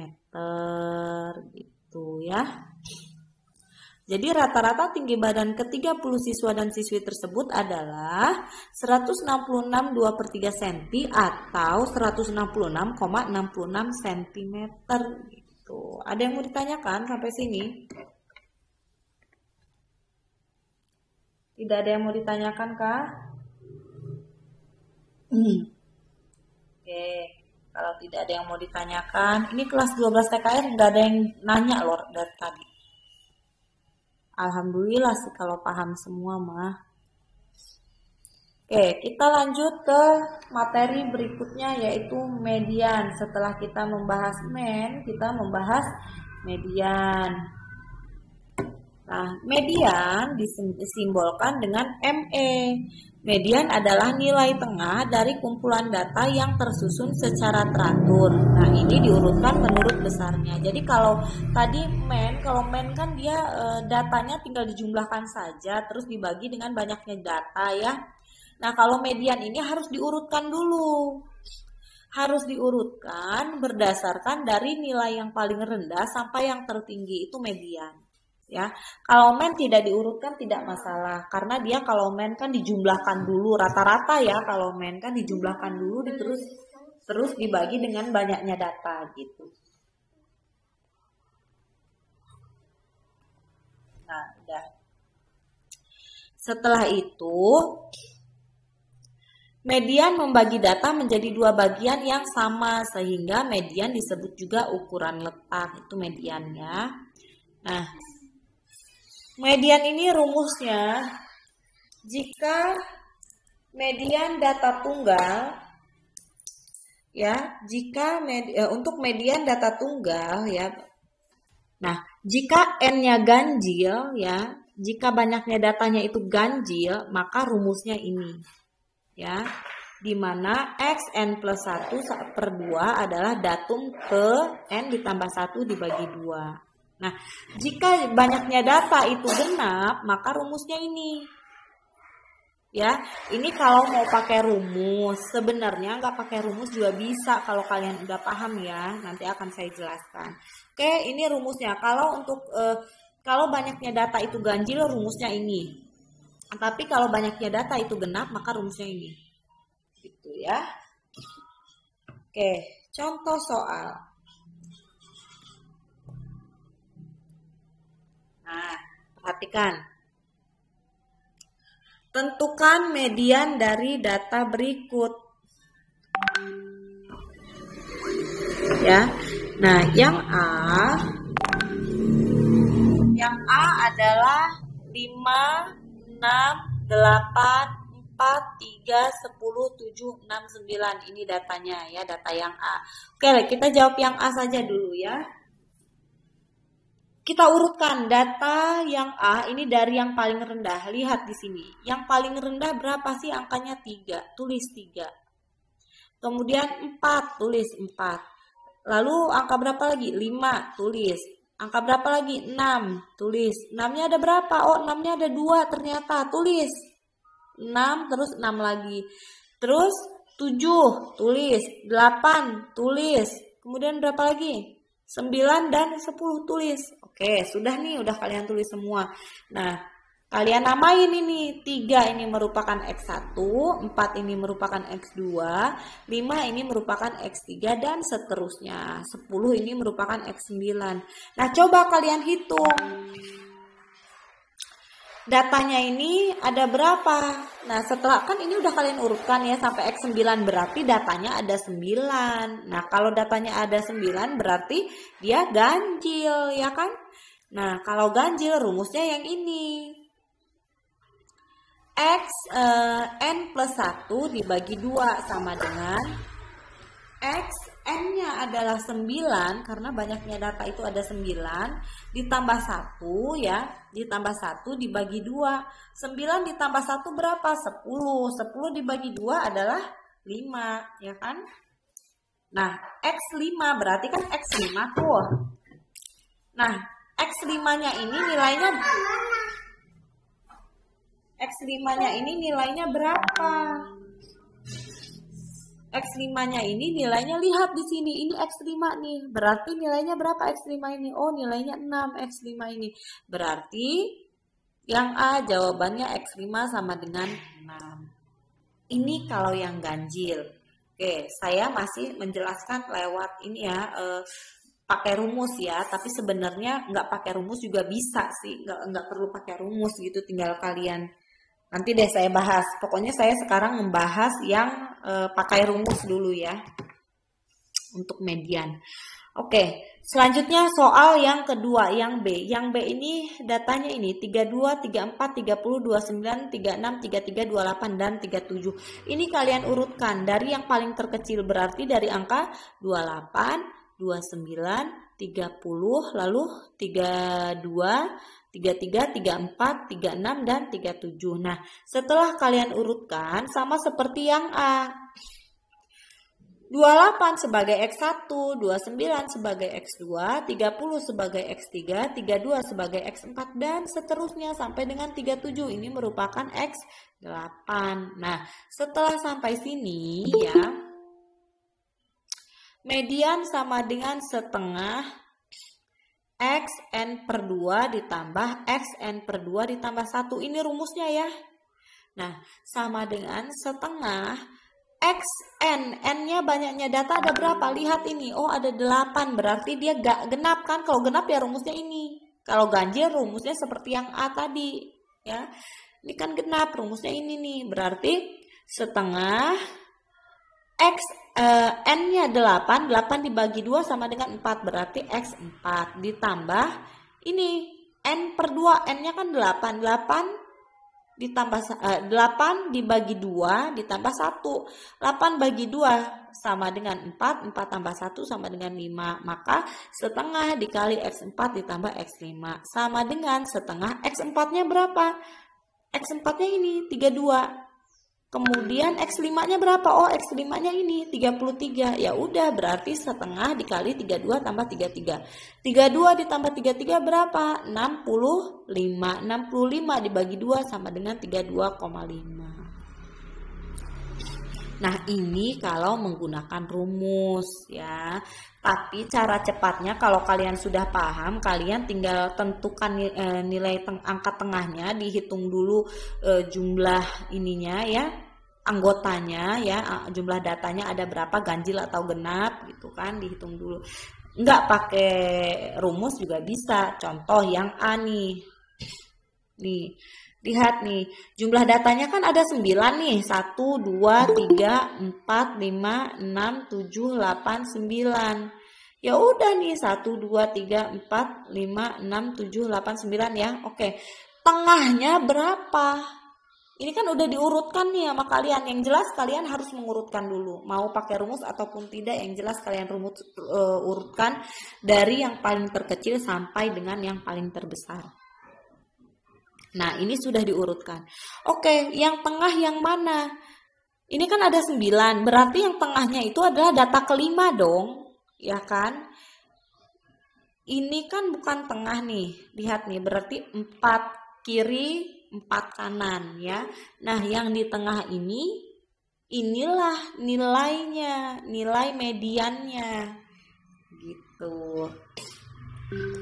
Speaker 1: gitu ya. Jadi rata-rata tinggi badan ke-30 siswa dan siswi tersebut adalah 166 2/3 cm atau 166,66 cm gitu. Ada yang mau ditanyakan sampai sini? Tidak ada yang mau ditanyakan kah? Oke, kalau tidak ada yang mau ditanyakan, ini kelas 12 TKR nggak ada yang nanya loh dari tadi. Alhamdulillah sih kalau paham semua mah. Oke, kita lanjut ke materi berikutnya yaitu median. Setelah kita membahas men, kita membahas median. Nah, median disimbolkan dengan ME. Median adalah nilai tengah dari kumpulan data yang tersusun secara teratur. Nah, ini diurutkan menurut besarnya. Jadi kalau tadi kalau men kan dia datanya tinggal dijumlahkan saja, terus dibagi dengan banyaknya data ya. Nah, kalau median ini harus diurutkan dulu. Harus diurutkan berdasarkan dari nilai yang paling rendah sampai yang tertinggi, itu median. Ya, kalau men tidak diurutkan tidak masalah, karena dia kalau men kan dijumlahkan dulu rata-rata ya, kalau men kan dijumlahkan dulu terus dibagi dengan banyaknya data gitu. Nah, udah. Setelah itu median membagi data menjadi dua bagian yang sama, sehingga median disebut juga ukuran letak, itu mediannya. Nah, median ini rumusnya, jika median data tunggal, ya, untuk median data tunggal, ya, nah, jika n-nya ganjil, ya, jika banyaknya datanya itu ganjil, maka rumusnya ini, ya, dimana x n plus 1 per 2 adalah datum ke n ditambah 1 dibagi 2. Nah, jika banyaknya data itu genap, maka rumusnya ini. Ya, ini kalau mau pakai rumus, sebenarnya nggak pakai rumus juga bisa kalau kalian udah paham ya. Nanti akan saya jelaskan. Oke, ini rumusnya. Kalau banyaknya data itu ganjil, rumusnya ini. Tapi kalau banyaknya data itu genap, maka rumusnya ini. Gitu ya. Oke, contoh soal. Nah, perhatikan. Tentukan median dari data berikut. Ya. Nah, yang A adalah 5, 6, 8, 4, 3, 10, 7, 6, 9. Ini datanya ya, data yang A. Oke, kita jawab yang A saja dulu ya. Kita urutkan data yang A ini dari yang paling rendah. Lihat di sini. Yang paling rendah berapa sih angkanya? 3. Tulis 3. Kemudian 4. Tulis 4. Lalu angka berapa lagi? 5. Tulis. Angka berapa lagi? 6. Tulis. 6-nya ada berapa? Oh, 6-nya ada 2 ternyata. Tulis. 6 terus 6 lagi. Terus 7. Tulis. 8. Tulis. Kemudian berapa lagi? 9 dan 10 tulis. Oke, sudah nih, udah kalian tulis semua. Nah, kalian namain ini. 3 ini merupakan X1, 4 ini merupakan X2, 5 ini merupakan X3, dan seterusnya. 10 ini merupakan X9. Nah, coba kalian hitung. Datanya ini ada berapa? Nah, setelah kan ini udah kalian urutkan ya sampai X9, berarti datanya ada 9. Nah, kalau datanya ada 9 berarti dia ganjil ya kan? Nah, kalau ganjil rumusnya yang ini. N plus 1 dibagi 2 sama dengan X N-nya adalah 9 karena banyaknya data itu ada 9 ditambah 1 ya, ditambah 1 dibagi 2. 9 ditambah 1 berapa? 10. 10 dibagi 2 adalah 5 ya kan? Nah, X5 berarti kan X5 tuh. Nah, X5-nya ini nilainya berapa? X5-nya ini nilainya lihat di sini, ini X5 nih. Berarti nilainya berapa X5 ini? Oh, nilainya 6 X5 ini. Berarti yang A jawabannya X5 sama dengan 6. Ini kalau yang ganjil. Oke, saya masih menjelaskan lewat ini ya, pakai rumus ya. Tapi sebenarnya nggak pakai rumus juga bisa sih. Nggak perlu pakai rumus gitu, tinggal kalian. Nanti deh saya bahas. Pokoknya saya sekarang membahas yang pakai rumus dulu ya. Untuk median. Oke, selanjutnya soal yang kedua, yang B. Yang B ini datanya ini 32, 34, 30, 29, 36, 33, 28, dan 37. Ini kalian urutkan dari yang paling terkecil berarti dari angka 28, 29, 30, lalu 32, 33, 34, 36, dan 37. Nah, setelah kalian urutkan sama seperti yang A. 28 sebagai X1, 29 sebagai X2, 30 sebagai X3, 32 sebagai X4, dan seterusnya sampai dengan 37. Ini merupakan X8. Nah, setelah sampai sini ya, median sama dengan setengah Xn per 2 ditambah Xn per 2 ditambah 1. Ini rumusnya ya. Nah, sama dengan setengah Xn, n-nya banyaknya data ada berapa? Lihat ini, oh ada 8, berarti dia gak genap kan? Kalau genap ya rumusnya ini. Kalau ganjil rumusnya seperti yang A tadi, ya. Ini kan genap, rumusnya ini nih. Berarti setengah n-nya 8 dibagi 2 sama dengan 4, berarti X4 ditambah ini n per 2, n-nya kan 8 ditambah 8 dibagi 2 ditambah 1. 8 bagi 2 sama dengan 4, 4 tambah 1 sama dengan 5. Maka setengah dikali X4 ditambah X5 sama dengan setengah X4-nya berapa? X4-nya ini 32. Kemudian X5-nya berapa? Oh, X5-nya ini 33. Ya udah, berarti setengah dikali 32 tambah 33. 32 ditambah 33 berapa? 65. 65 dibagi 2 sama dengan 32,5. Nah, ini kalau menggunakan rumus ya. Tapi cara cepatnya kalau kalian sudah paham, kalian tinggal tentukan nilai angka tengahnya, dihitung dulu jumlah ininya ya, anggotanya ya, jumlah datanya ada berapa, ganjil atau genap gitu kan, dihitung dulu. Enggak pakai rumus juga bisa. Contoh yang A nih. Nih. Lihat nih, jumlah datanya kan ada 9 nih. 1, 2, 3, 4, 5, 6, 7, 8, 9. Ya udah nih, 1, 2, 3, 4, 5, 6, 7, 8, 9 ya. Oke, tengahnya berapa? Ini kan udah diurutkan nih sama kalian. Yang jelas kalian harus mengurutkan dulu. Mau pakai rumus ataupun tidak, yang jelas kalian urutkan dari yang paling terkecil sampai dengan yang paling terbesar. Nah, ini sudah diurutkan. Oke, yang tengah yang mana? Ini kan ada 9, berarti yang tengahnya itu adalah data kelima dong, ya kan? Ini kan bukan tengah nih, lihat nih, berarti 4 kiri, 4 kanan ya. Nah, yang di tengah ini, inilah nilainya, nilai mediannya, gitu.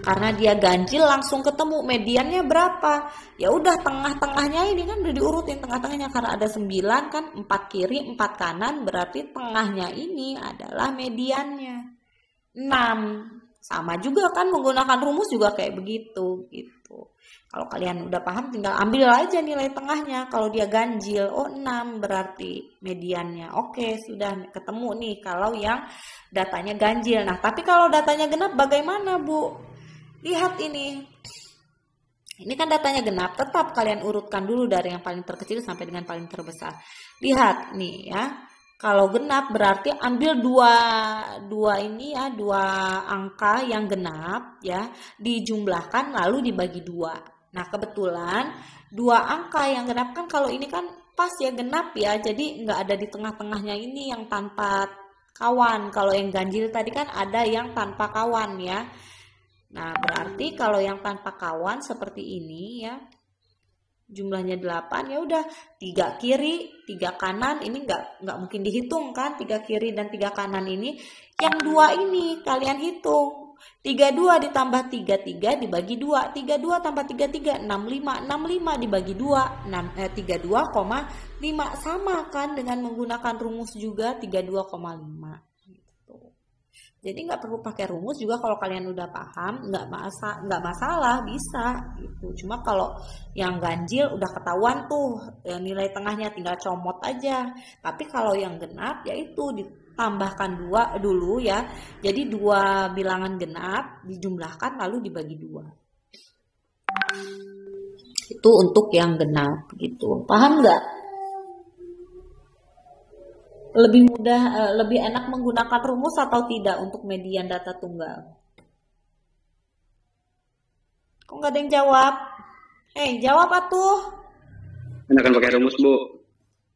Speaker 1: Karena dia ganjil langsung ketemu mediannya berapa. Ya udah, tengah-tengahnya ini kan udah diurutin tengah-tengahnya, karena ada 9 kan, 4 kiri 4 kanan, berarti tengahnya ini adalah mediannya 6. Sama juga kan, menggunakan rumus juga kayak begitu gitu. Kalau kalian udah paham, tinggal ambil aja nilai tengahnya. Kalau dia ganjil, oh 6 berarti mediannya. Oke, sudah ketemu nih kalau yang datanya ganjil. Nah, tapi kalau datanya genap bagaimana, Bu? Lihat ini. Ini kan datanya genap, tetap kalian urutkan dulu dari yang paling terkecil sampai dengan paling terbesar. Lihat nih ya. Kalau genap berarti ambil dua ini ya, 2 angka yang genap ya, dijumlahkan lalu dibagi 2. Nah, kebetulan 2 angka yang genap kan, kalau ini kan pas ya, genap ya, jadi nggak ada di tengah-tengahnya ini yang tanpa kawan. Kalau yang ganjil tadi kan ada yang tanpa kawan ya. Nah, berarti kalau yang tanpa kawan seperti ini ya, jumlahnya 8, ya udah 3 kiri 3 kanan, ini nggak mungkin dihitung kan, 3 kiri dan 3 kanan ini. Yang 2 ini kalian hitung, 32 ditambah 33 dibagi 2, 32 tambah 33 65 dibagi 2 32,5, sama kan dengan menggunakan rumus juga 32,5 gitu. Jadi nggak perlu pakai rumus juga kalau kalian udah paham, nggak masalah, bisa gitu. Cuma kalau yang ganjil udah ketahuan tuh nilai tengahnya, tinggal comot aja. Tapi kalau yang genap yaitu ditambahkan 2 dulu ya. Jadi 2 bilangan genap dijumlahkan lalu dibagi 2. Itu untuk yang genap gitu. Paham nggak? Lebih mudah, lebih enak menggunakan rumus atau tidak untuk median data tunggal? Kok nggak ada yang jawab? Hei, jawab atuh.
Speaker 2: Enakan pakai rumus, Bu.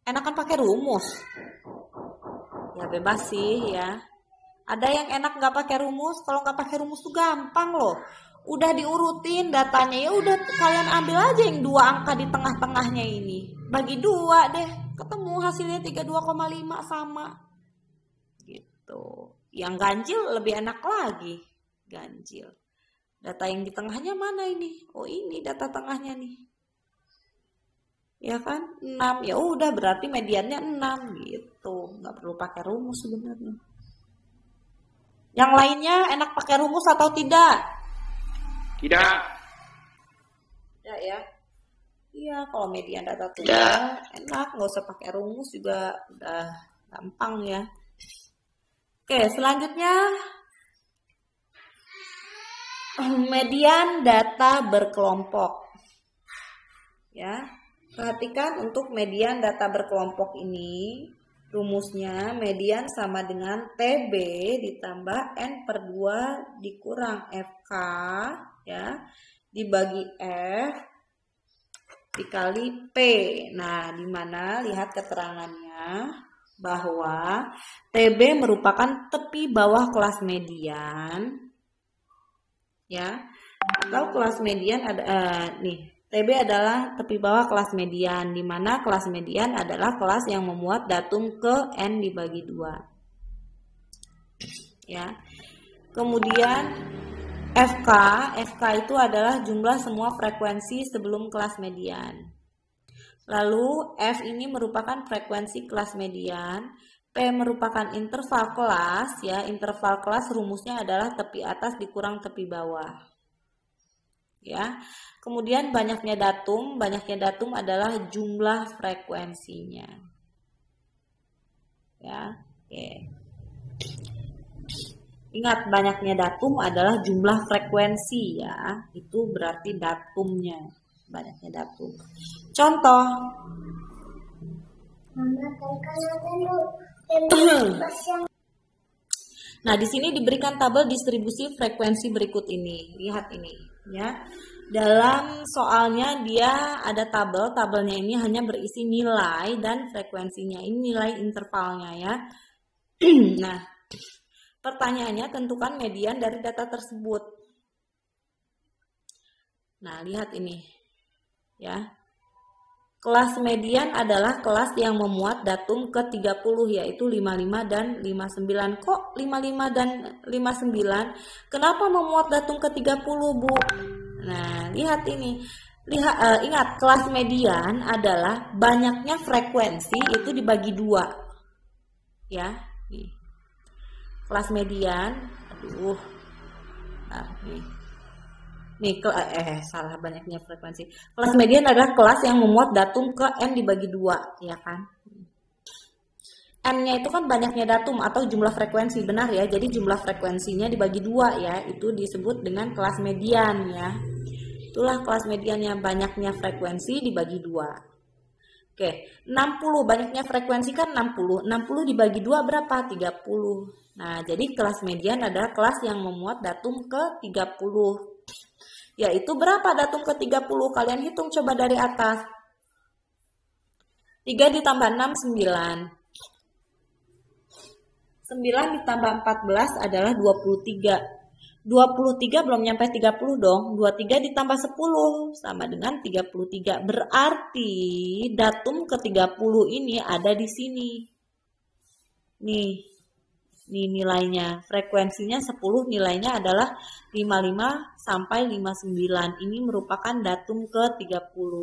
Speaker 1: Enakan pakai rumus. Ya bebas sih ya. Ada yang enak nggak pakai rumus. Kalau nggak pakai rumus tuh gampang loh. Udah diurutin datanya, ya udah kalian ambil aja yang 2 angka di tengah-tengahnya ini. Bagi 2 deh, ketemu hasilnya 32,5 sama. Gitu. Yang ganjil lebih enak lagi. Ganjil. Data yang di tengahnya mana ini? Oh, ini data tengahnya nih. Ya kan? 6. Ya udah berarti mediannya 6 gitu. Nggak perlu pakai rumus sebenarnya. Yang lainnya enak pakai rumus atau tidak?
Speaker 2: Tidak.
Speaker 1: Tidak ya. Iya, kalau median data tunggal enak, nggak usah pakai rumus juga udah gampang ya. Oke, selanjutnya median data berkelompok. Ya, perhatikan untuk median data berkelompok ini, rumusnya median sama dengan TB ditambah N/2 dikurang FK ya, dibagi F dikali P. Nah, di mana lihat keterangannya bahwa TB merupakan tepi bawah kelas median ya, atau kelas median ada nih. TB adalah tepi bawah kelas median, di mana kelas median adalah kelas yang memuat datum ke N dibagi 2. Ya. Kemudian FK itu adalah jumlah semua frekuensi sebelum kelas median. Lalu F ini merupakan frekuensi kelas median, P merupakan interval kelas ya, interval kelas rumusnya adalah tepi atas dikurang tepi bawah. Ya. Kemudian banyaknya datum adalah jumlah frekuensinya. Ya, oke. Ingat, banyaknya datum adalah jumlah frekuensi ya. Itu berarti datumnya, banyaknya datum. Contoh. Nah, di sini diberikan tabel distribusi frekuensi berikut ini. Lihat ini ya. Dalam soalnya dia ada tabelnya ini hanya berisi nilai dan frekuensinya. Ini nilai intervalnya ya. Nah, pertanyaannya tentukan median dari data tersebut. Nah, lihat ini. Ya. Kelas median adalah kelas yang memuat datum ke-30 yaitu 55 dan 59. Kok 55 dan 59? Kenapa memuat datum ke-30, Bu? Nah, lihat ini. Ingat, kelas median adalah banyaknya frekuensi itu dibagi 2. Ya, nih. Kelas median, nah, nih. Salah, banyaknya frekuensi. Kelas median adalah kelas yang memuat datum ke N dibagi 2, ya kan? N-nya itu kan banyaknya datum atau jumlah frekuensi, benar ya? Jadi jumlah frekuensinya dibagi 2 ya, itu disebut dengan kelas median ya. Itulah kelas mediannya, banyaknya frekuensi dibagi 2. Oke, 60, banyaknya frekuensi kan 60. 60 dibagi 2 berapa? 30. Nah, jadi kelas median adalah kelas yang memuat datum ke 30. Yaitu berapa datum ke-30? Kalian hitung coba dari atas. 3 ditambah 6, 9. 9 ditambah 14 adalah 23. 23 belum nyampe 30 dong. 23 ditambah 10 sama dengan 33. Berarti datum ke-30 ini ada di sini. Nih nilainya, frekuensinya 10, nilainya adalah 55 sampai 59. Ini merupakan datum ke-30.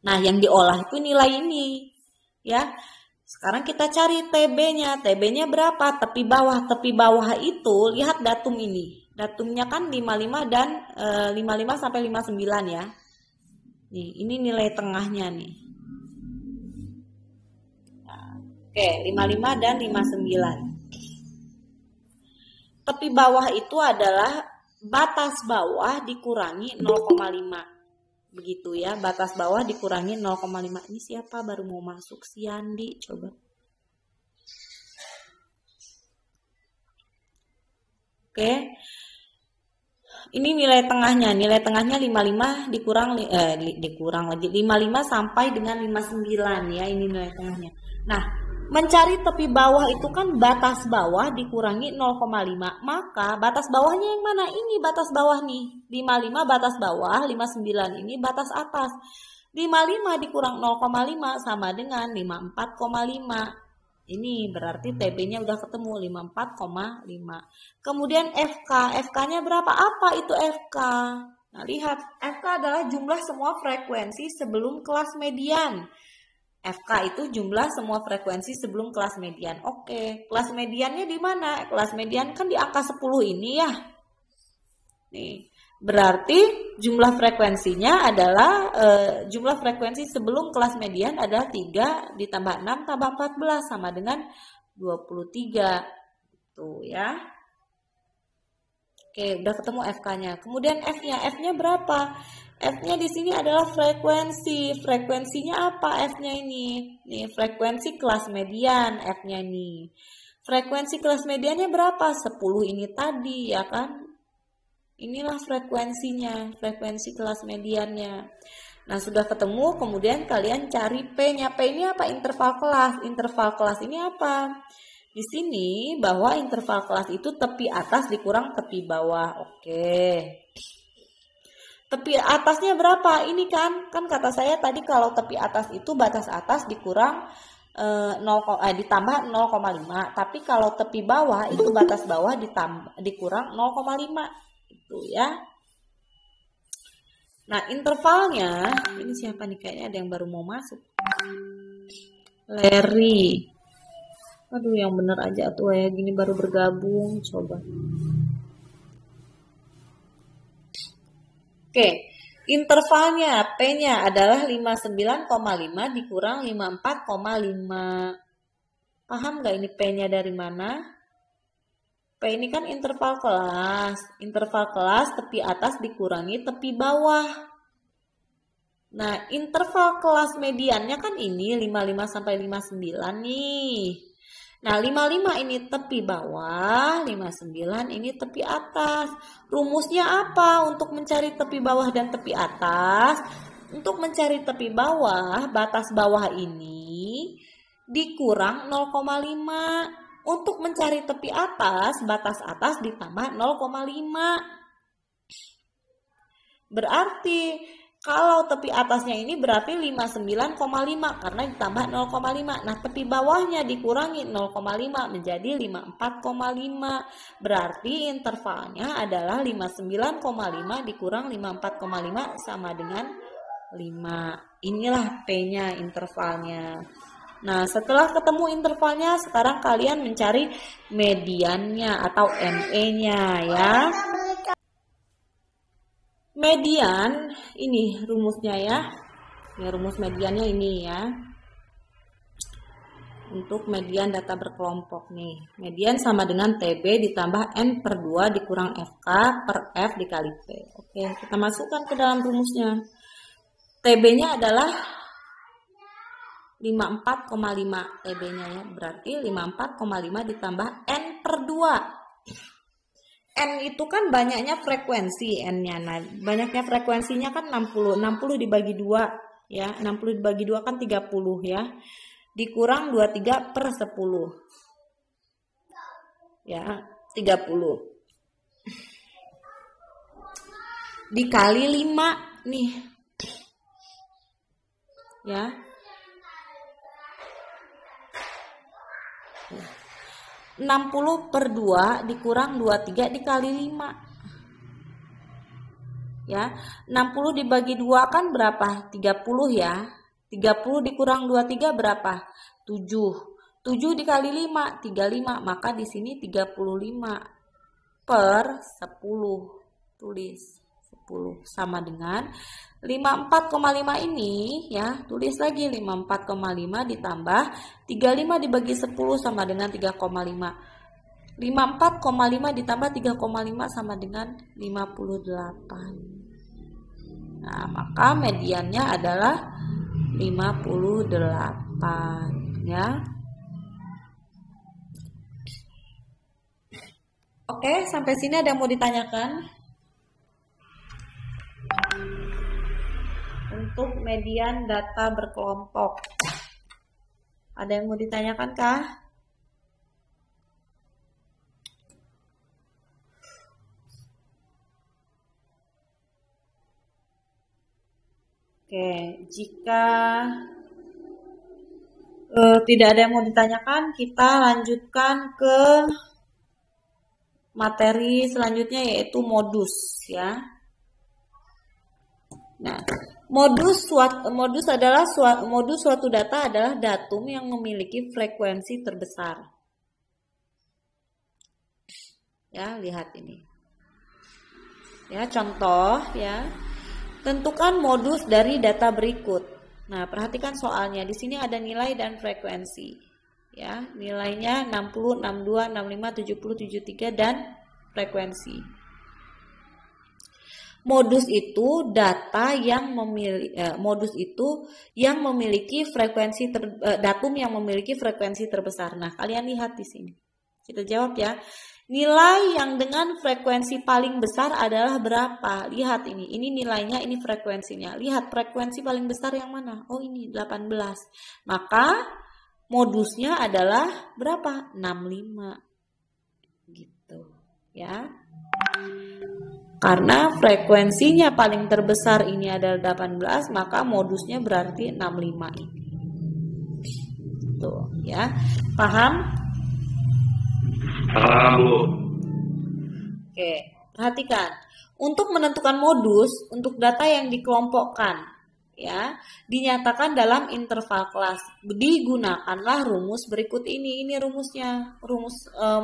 Speaker 1: Nah, yang diolah itu nilai ini. Ya. Sekarang kita cari TB-nya. TB-nya berapa? Tepi bawah itu, lihat datum ini. Datumnya kan 55 dan 55 sampai 59 ya. Nih, ini nilai tengahnya nih. Oke, 55 dan 59. Tepi bawah itu adalah batas bawah dikurangi 0,5. Begitu ya, batas bawah dikurangi 0,5. Ini siapa baru mau masuk? Si Yandi, coba. Oke. Ini nilai tengahnya. Nilai tengahnya 55 dikurang lagi 55 sampai dengan 59 ya. Ini nilai tengahnya. Nah, mencari tepi bawah itu kan batas bawah dikurangi 0,5. Maka batas bawahnya yang mana? Ini batas bawah nih. 55 batas bawah, 59 ini batas atas. 55 dikurang 0,5 sama dengan 54,5. Ini berarti TB-nya udah ketemu 54,5. Kemudian FK. FK-nya berapa? Apa itu FK? Nah, lihat. FK adalah jumlah semua frekuensi sebelum kelas median. FK itu jumlah semua frekuensi sebelum kelas median. Oke, kelas mediannya di mana? Kelas median kan di angka 10 ini ya. Nih, berarti jumlah frekuensinya adalah jumlah frekuensi sebelum kelas median adalah 3 ditambah 6 tambah 14 sama dengan 23. Tuh ya. Oke, udah ketemu FK-nya. Kemudian F-nya. F-nya berapa? F-nya di sini adalah frekuensi. Frekuensinya apa F-nya ini? Nih, frekuensi kelas median F-nya nih. Frekuensi kelas mediannya berapa? 10 ini tadi ya kan? Inilah frekuensinya, frekuensi kelas mediannya. Nah, sudah ketemu, kemudian kalian cari P-nya. P ini apa? Interval kelas. Interval kelas ini apa? Di sini bahwa interval kelas itu tepi atas dikurang tepi bawah. Oke. Tepi atasnya berapa? Ini kan kata saya tadi kalau tepi atas itu batas atas dikurang ditambah 0,5. Tapi kalau tepi bawah itu batas bawah dikurang 0,5. Itu ya. Nah, intervalnya ini siapa nih? Kayaknya ada yang baru mau masuk. Larry. Aduh, yang bener aja tuh ya, gini baru bergabung. Coba. Oke, intervalnya P-nya adalah 59,5 dikurang 54,5. Paham nggak ini P-nya dari mana? P ini kan interval kelas. Interval kelas tepi atas dikurangi tepi bawah. Nah, interval kelas mediannya kan ini 55 sampai 59 nih. Nah, 55 ini tepi bawah, 59 ini tepi atas. Rumusnya apa untuk mencari tepi bawah dan tepi atas? Untuk mencari tepi bawah, batas bawah ini dikurang 0,5. Untuk mencari tepi atas, batas atas ditambah 0,5. Berarti kalau tepi atasnya ini berarti 59,5 karena ditambah 0,5. Nah, tepi bawahnya dikurangi 0,5 menjadi 54,5. Berarti intervalnya adalah 59,5 dikurang 54,5 sama dengan 5. Inilah P-nya intervalnya. Nah, setelah ketemu intervalnya, sekarang kalian mencari mediannya atau ME-nya ya. Median, ini rumusnya ya. Ya, rumus mediannya ini ya. Untuk median data berkelompok nih. Median sama dengan TB ditambah N per 2 dikurang FK per F dikali P. Oke, kita masukkan ke dalam rumusnya. TB-nya adalah 54,5 TB-nya ya. Berarti 54,5 ditambah N per 2. N itu kan banyaknya frekuensi N-nya. Nah, banyaknya frekuensinya kan 60. 60 dibagi 2 ya. 60 dibagi 2 kan 30 ya. Dikurang 23 per 10. Ya, 30. Dikali 5 nih. Ya. 60 per 2 dikurang 23 dikali 5. Ya, 60 dibagi 2 kan berapa? 30 ya. 30 dikurang 23 berapa? 7. 7 dikali 5, 35. Maka di sini 35 per 10. Tulis 10 sama dengan 54,5 ini ya, tulis lagi 54,5 ditambah 35 dibagi 10 sama dengan 3,5. 54,5 ditambah 3,5 sama dengan 58. Nah, maka mediannya adalah 58 ya. Oke, sampai sini ada yang mau ditanyakan? untuk median data berkelompok. Ada yang mau ditanyakan kah? Oke, jika tidak ada yang mau ditanyakan, kita lanjutkan ke materi selanjutnya, yaitu modus ya. Nah, modus suatu data adalah datum yang memiliki frekuensi terbesar. Ya, lihat ini. Ya, contoh ya. Tentukan modus dari data berikut. Nah, perhatikan soalnya. Di sini ada nilai dan frekuensi. Ya, nilainya 60, 62, 65, 70, 73 dan frekuensi. Modus itu data yang memiliki frekuensi datum yang memiliki frekuensi terbesar. Nah, kalian lihat di sini. Kita jawab ya. Nilai yang dengan frekuensi paling besar adalah berapa? Lihat ini. Ini nilainya, ini frekuensinya. Lihat frekuensi paling besar yang mana? Oh, ini 18. Maka modusnya adalah berapa? 65. Gitu, ya. Karena frekuensinya paling terbesar ini adalah 18, maka modusnya berarti 65 ini. Tuh, ya. Paham?
Speaker 2: Paham, Bu.
Speaker 1: Oke, perhatikan. Untuk menentukan modus untuk data yang dikelompokkan, ya, dinyatakan dalam interval kelas. Digunakanlah rumus berikut ini. Ini rumusnya,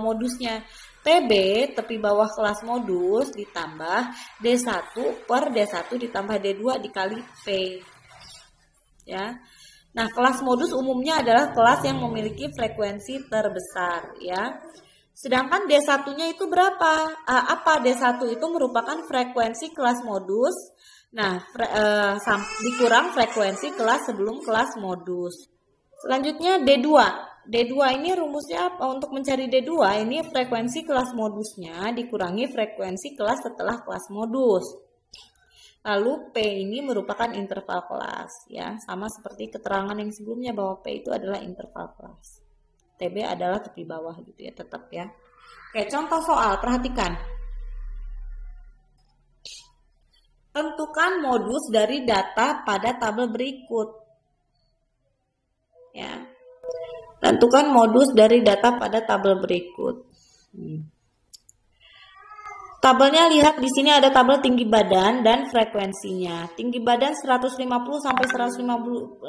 Speaker 1: modusnya. TB, tepi bawah kelas modus, ditambah D1 per D1 ditambah D2 dikali P. Ya. Nah, kelas modus umumnya adalah kelas yang memiliki frekuensi terbesar, ya. Sedangkan D1-nya itu berapa? Apa D1 itu merupakan frekuensi kelas modus. Nah, dikurang frekuensi kelas sebelum kelas modus. Selanjutnya D2. D2 ini rumusnya apa? Untuk mencari D2 ini frekuensi kelas modusnya dikurangi frekuensi kelas setelah kelas modus. Lalu P ini merupakan interval kelas, ya, sama seperti keterangan yang sebelumnya bahwa P itu adalah interval kelas. TB adalah tepi bawah gitu ya, tetap ya. Oke, contoh soal, perhatikan. Tentukan modus dari data pada tabel berikut. Ya. Tentukan modus dari data pada tabel berikut. Tabelnya lihat di sini ada tabel tinggi badan dan frekuensinya. Tinggi badan 150 sampai 152,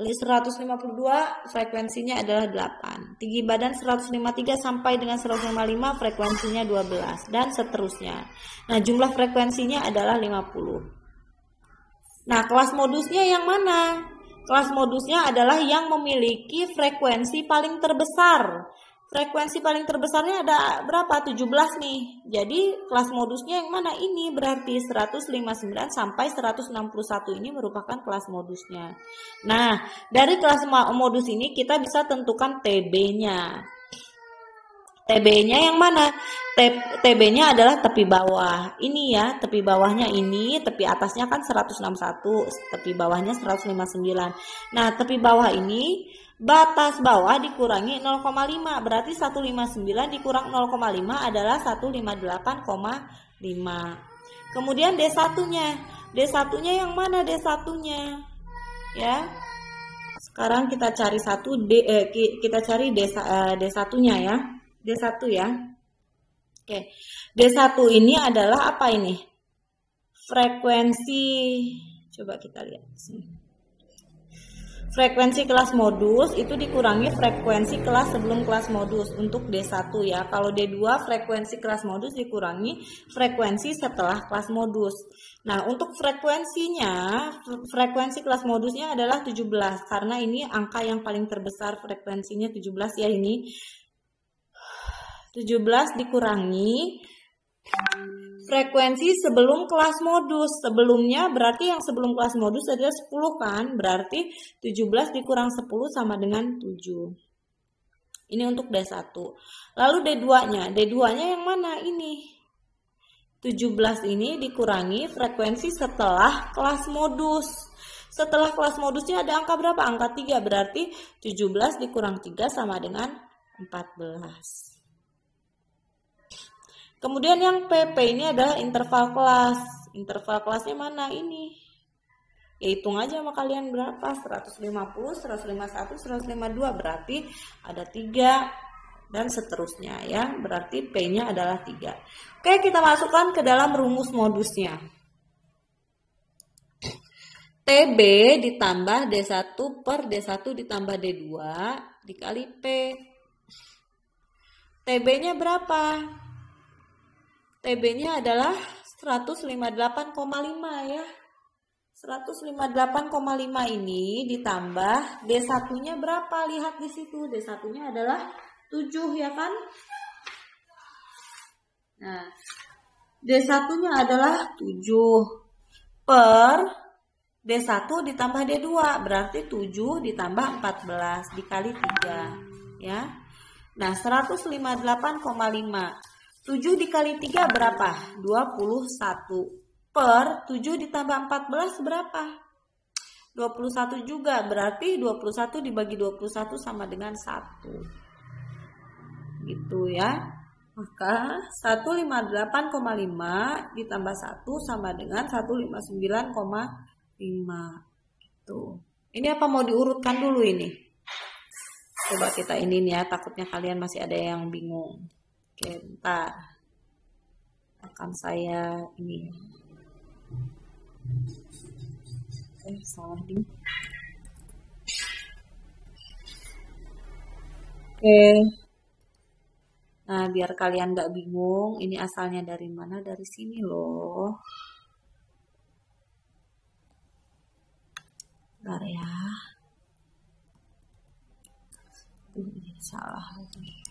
Speaker 1: frekuensinya adalah 8. Tinggi badan 153 sampai dengan 155, frekuensinya 12 dan seterusnya. Nah, jumlah frekuensinya adalah 50. Nah, kelas modusnya yang mana? Kelas modusnya adalah yang memiliki frekuensi paling terbesar. Frekuensi paling terbesarnya ada berapa? 17 nih. Jadi kelas modusnya yang mana? Ini berarti 159 sampai 161 ini merupakan kelas modusnya. Nah, dari kelas modus ini kita bisa tentukan TB-nya. TB-nya yang mana? TB-nya adalah tepi bawah. Ini ya, tepi bawahnya ini, tepi atasnya kan 161, tepi bawahnya 159. Nah, tepi bawah ini batas bawah dikurangi 0,5, berarti 159 dikurang 0,5 adalah 158,5. Kemudian D1-nya. D1-nya yang mana D1-nya? Ya. Sekarang kita cari kita cari D1-nya ya. D1 ya. Oke. D1 ini adalah apa ini? Frekuensi. Coba kita lihat di sini. Frekuensi kelas modus itu dikurangi frekuensi kelas sebelum kelas modus untuk D1 ya. Kalau D2 frekuensi kelas modus dikurangi frekuensi setelah kelas modus. Nah, untuk frekuensinya, frekuensi kelas modusnya adalah 17 karena ini angka yang paling terbesar, frekuensinya 17 ya ini. 17 dikurangi frekuensi sebelum kelas modus. Sebelumnya berarti yang sebelum kelas modus adalah 10 kan? Berarti 17 dikurang 10 sama dengan 7. Ini untuk D1. Lalu D2-nya. D2-nya yang mana? Ini. 17 ini dikurangi frekuensi setelah kelas modus. Setelah kelas modusnya ada angka berapa? Angka 3, berarti 17 dikurang 3 sama dengan 14. Kemudian yang PP ini adalah interval kelas. Interval kelasnya mana ini? Ya hitung aja sama kalian berapa, 150, 151, 152, berarti ada 3 dan seterusnya ya, berarti P-nya adalah 3. Oke, kita masukkan ke dalam rumus modusnya. TB ditambah D1 per D1 ditambah D2 dikali P. TB-nya berapa? TB-nya adalah 158,5 ya. 158,5 ini ditambah D1-nya berapa? Lihat di situ, D1-nya adalah 7 ya kan? Nah, D1-nya adalah 7 per D1 ditambah D2, berarti 7 ditambah 14 dikali 3 ya. Nah, 158,5. 7 dikali 3 berapa? 21 per 7 ditambah 14 berapa? 21 juga, berarti 21 dibagi 21 sama dengan 1. Gitu ya. Maka 158,5 ditambah 1 sama dengan 159,5. Gitu. Ini apa mau diurutkan dulu ini? Coba kita ini nih ya, takutnya kalian masih ada yang bingung. Oke, bentar. Akan saya ini. Salah nih. Oke. Nah, biar kalian nggak bingung, ini asalnya dari mana? Dari sini loh. Bentar ya. Ini salah lagi.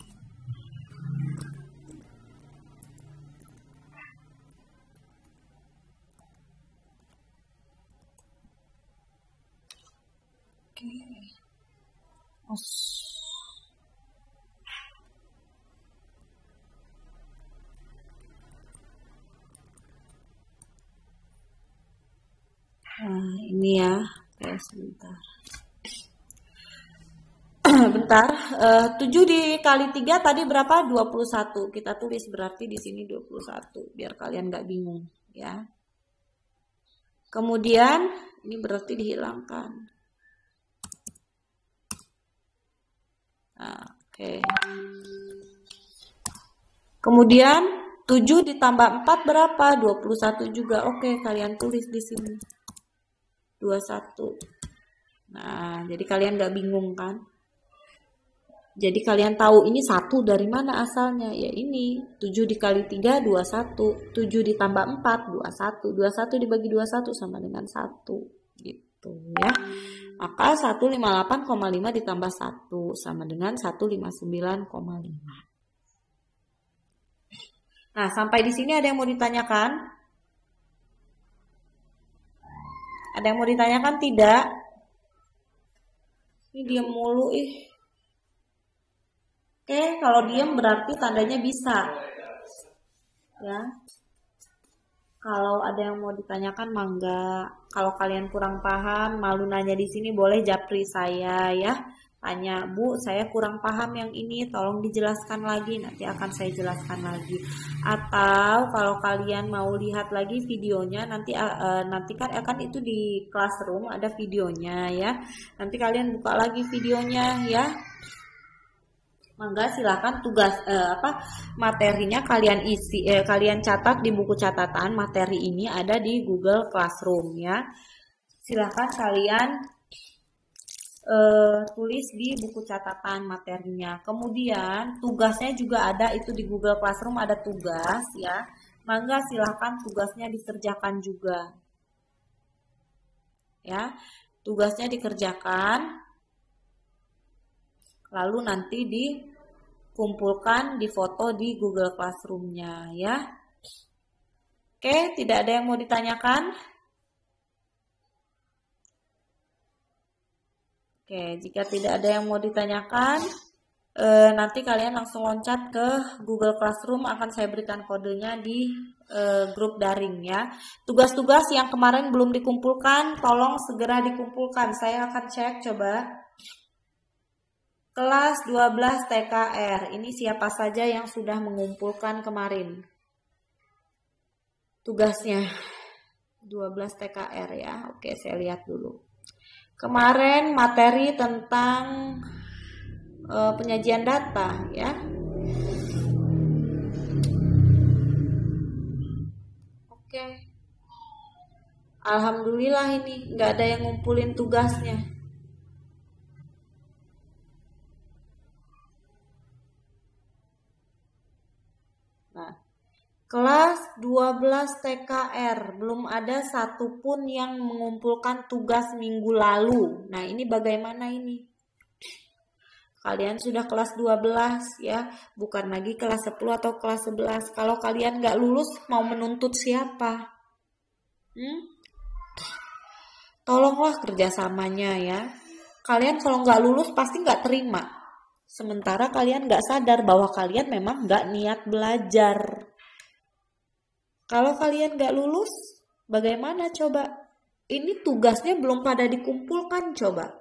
Speaker 1: Oke. Nah, ini ya. Oke, sebentar. Bentar, 7 dikali 3 tadi berapa? 21. Kita tulis berarti di sini 21 biar kalian nggak bingung ya. Kemudian ini berarti dihilangkan. Nah, oke. Kemudian 7 ditambah 4 berapa? 21 juga. Oke, kalian tulis di sini 21. Nah, jadi kalian nggak bingung kan? Jadi kalian tahu ini 1 dari mana asalnya? Ya ini, 7 dikali 3, 21. 7 ditambah 4, 21. 21 dibagi 21 sama dengan 1. Gitu ya. Maka 158,5 ditambah 1 sama dengan 159,5. Nah, sampai di sini ada yang mau ditanyakan? Ada yang mau ditanyakan tidak? Ini diam mulu ih. Oke, kalau diam berarti tandanya bisa. Ya. Kalau ada yang mau ditanyakan mangga. Kalau kalian kurang paham, malu nanya di sini boleh japri saya ya. Tanya, Bu, saya kurang paham yang ini, tolong dijelaskan lagi, nanti akan saya jelaskan lagi. Atau kalau kalian mau lihat lagi videonya, nanti kan akan itu di Classroom ada videonya ya. Nanti kalian buka lagi videonya ya. Mangga silahkan tugas materinya kalian isi, kalian catat di buku catatan. Materi ini ada di Google Classroom ya. Silahkan kalian tulis di buku catatan materinya. Kemudian tugasnya juga ada itu di Google Classroom, ada tugas ya. Mangga silahkan tugasnya dikerjakan juga. Ya, tugasnya dikerjakan. Lalu nanti dikumpulkan, difoto di Google Classroom-nya ya. Oke, tidak ada yang mau ditanyakan? Oke, jika tidak ada yang mau ditanyakan, nanti kalian langsung loncat ke Google Classroom, akan saya berikan kodenya di grup daring ya. Tugas-tugas yang kemarin belum dikumpulkan, tolong segera dikumpulkan. Saya akan cek coba. Kelas 12 TKR, ini siapa saja yang sudah mengumpulkan kemarin tugasnya? 12 TKR ya. Oke, saya lihat dulu. Kemarin materi tentang penyajian data ya. Oke. Alhamdulillah ini nggak ada yang ngumpulin tugasnya. Nah, kelas 12 TKR belum ada satupun yang mengumpulkan tugas minggu lalu. Nah, ini bagaimana ini? Kalian sudah kelas 12 ya, bukan lagi kelas 10 atau kelas 11. Kalau kalian nggak lulus, mau menuntut siapa? Tolonglah kerjasamanya ya. Kalian kalau nggak lulus pasti nggak terima. Sementara kalian nggak sadar bahwa kalian memang nggak niat belajar. Kalau kalian nggak lulus, bagaimana coba? Ini tugasnya belum pada dikumpulkan coba.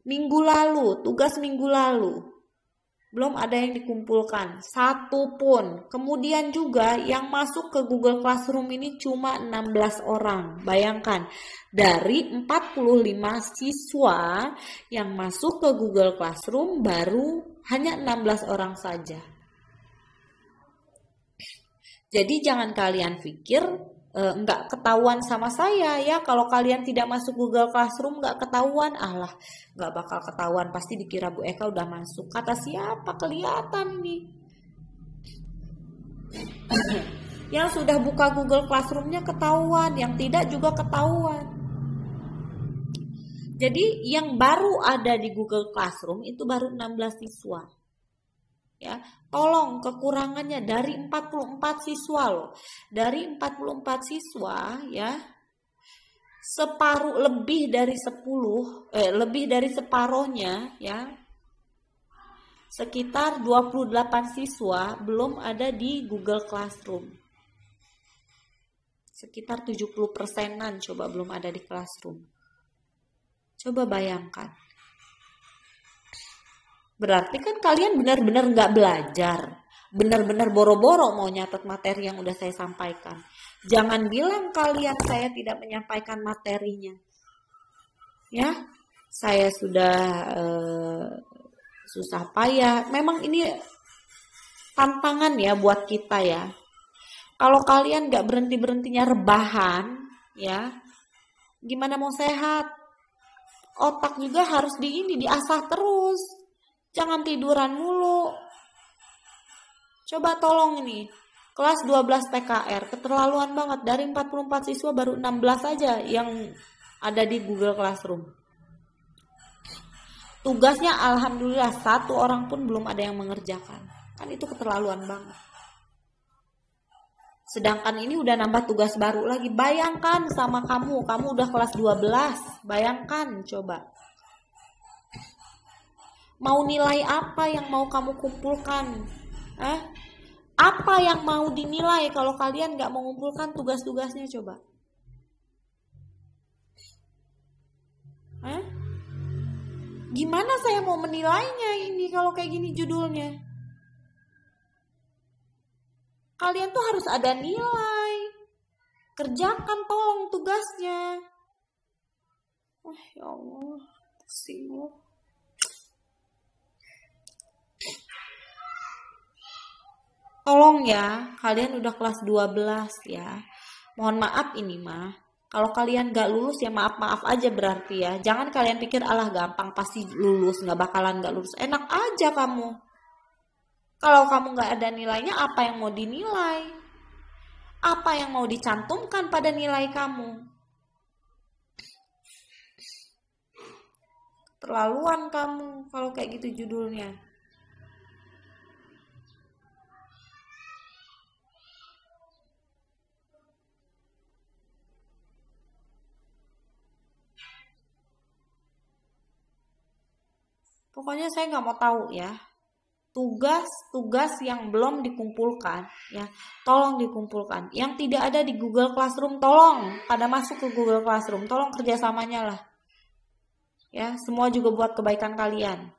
Speaker 1: Minggu lalu, tugas minggu lalu, belum ada yang dikumpulkan, satu pun. Kemudian juga yang masuk ke Google Classroom ini cuma 16 orang. Bayangkan, dari 45 siswa yang masuk ke Google Classroom baru hanya 16 orang saja. Jadi jangan kalian pikir nggak ketahuan sama saya ya. Kalau kalian tidak masuk Google Classroom nggak ketahuan, alah nggak bakal ketahuan, pasti dikira Bu Eka udah masuk. Kata siapa? Kelihatan ini. Yang sudah buka Google Classroom-nya ketahuan, yang tidak juga ketahuan. Jadi yang baru ada di Google Classroom itu baru 16 siswa. Ya, tolong kekurangannya dari 44 siswa loh. Dari 44 siswa ya, separuh lebih dari 10 lebih dari separohnya ya, sekitar 28 siswa belum ada di Google Classroom. Sekitar 70%-an coba belum ada di Classroom. Coba bayangkan. Berarti kan kalian benar-benar nggak belajar, benar-benar boro-boro mau nyatet materi yang udah saya sampaikan. Jangan bilang kalian saya tidak menyampaikan materinya. Ya, saya sudah susah payah. Memang ini tantangan ya buat kita ya. Kalau kalian nggak berhenti-berhentinya rebahan, ya, gimana mau sehat? Otak juga harus diasah terus. Jangan tiduran mulu. Coba tolong ini, kelas 12 PKR, keterlaluan banget. Dari 44 siswa baru 16 saja yang ada di Google Classroom. Tugasnya alhamdulillah satu orang pun belum ada yang mengerjakan. Kan itu keterlaluan banget. Sedangkan ini udah nambah tugas baru lagi. Bayangkan sama kamu udah kelas 12. Bayangkan coba. Mau nilai apa yang mau kamu kumpulkan? Apa yang mau dinilai kalau kalian gak mengumpulkan tugas-tugasnya coba? Gimana saya mau menilainya ini kalau kayak gini judulnya? Kalian tuh harus ada nilai. Kerjakan tolong tugasnya. Ya Allah, sibuk. Tolong ya, kalian udah kelas 12 ya. Mohon maaf ini mah. Kalau kalian gak lulus ya maaf-maaf aja berarti ya. Jangan kalian pikir alah gampang pasti lulus, gak bakalan gak lulus. Enak aja kamu. Kalau kamu gak ada nilainya, apa yang mau dinilai? Apa yang mau dicantumkan pada nilai kamu? Terlaluan kamu kalau kayak gitu judulnya. Pokoknya saya nggak mau tahu ya. Tugas-tugas yang belum dikumpulkan ya, tolong dikumpulkan. Yang tidak ada di Google Classroom, tolong pada masuk ke Google Classroom. Tolong kerjasamanya lah. Ya, semua juga buat kebaikan kalian.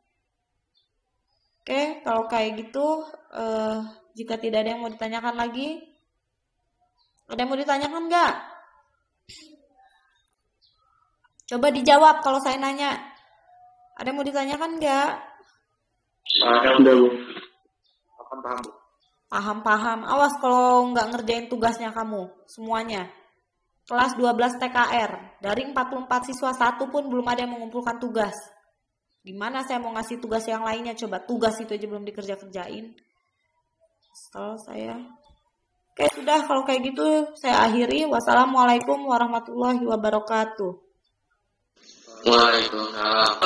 Speaker 1: Oke, kalau kayak gitu, jika tidak ada yang mau ditanyakan lagi, ada yang mau ditanyakan nggak? Coba dijawab kalau saya nanya. Ada yang mau ditanyakan nggak?
Speaker 2: Udah, Bu. Paham, Bu.
Speaker 1: Paham. Awas kalau nggak ngerjain tugasnya kamu, semuanya. Kelas 12 TKR, dari 44 siswa satu pun belum ada yang mengumpulkan tugas. Gimana saya mau ngasih tugas yang lainnya? Coba tugas itu aja belum dikerjain. Kesel saya. Oke, sudah kalau kayak gitu saya akhiri. Wassalamualaikum warahmatullahi wabarakatuh.
Speaker 2: Waalaikumsalam.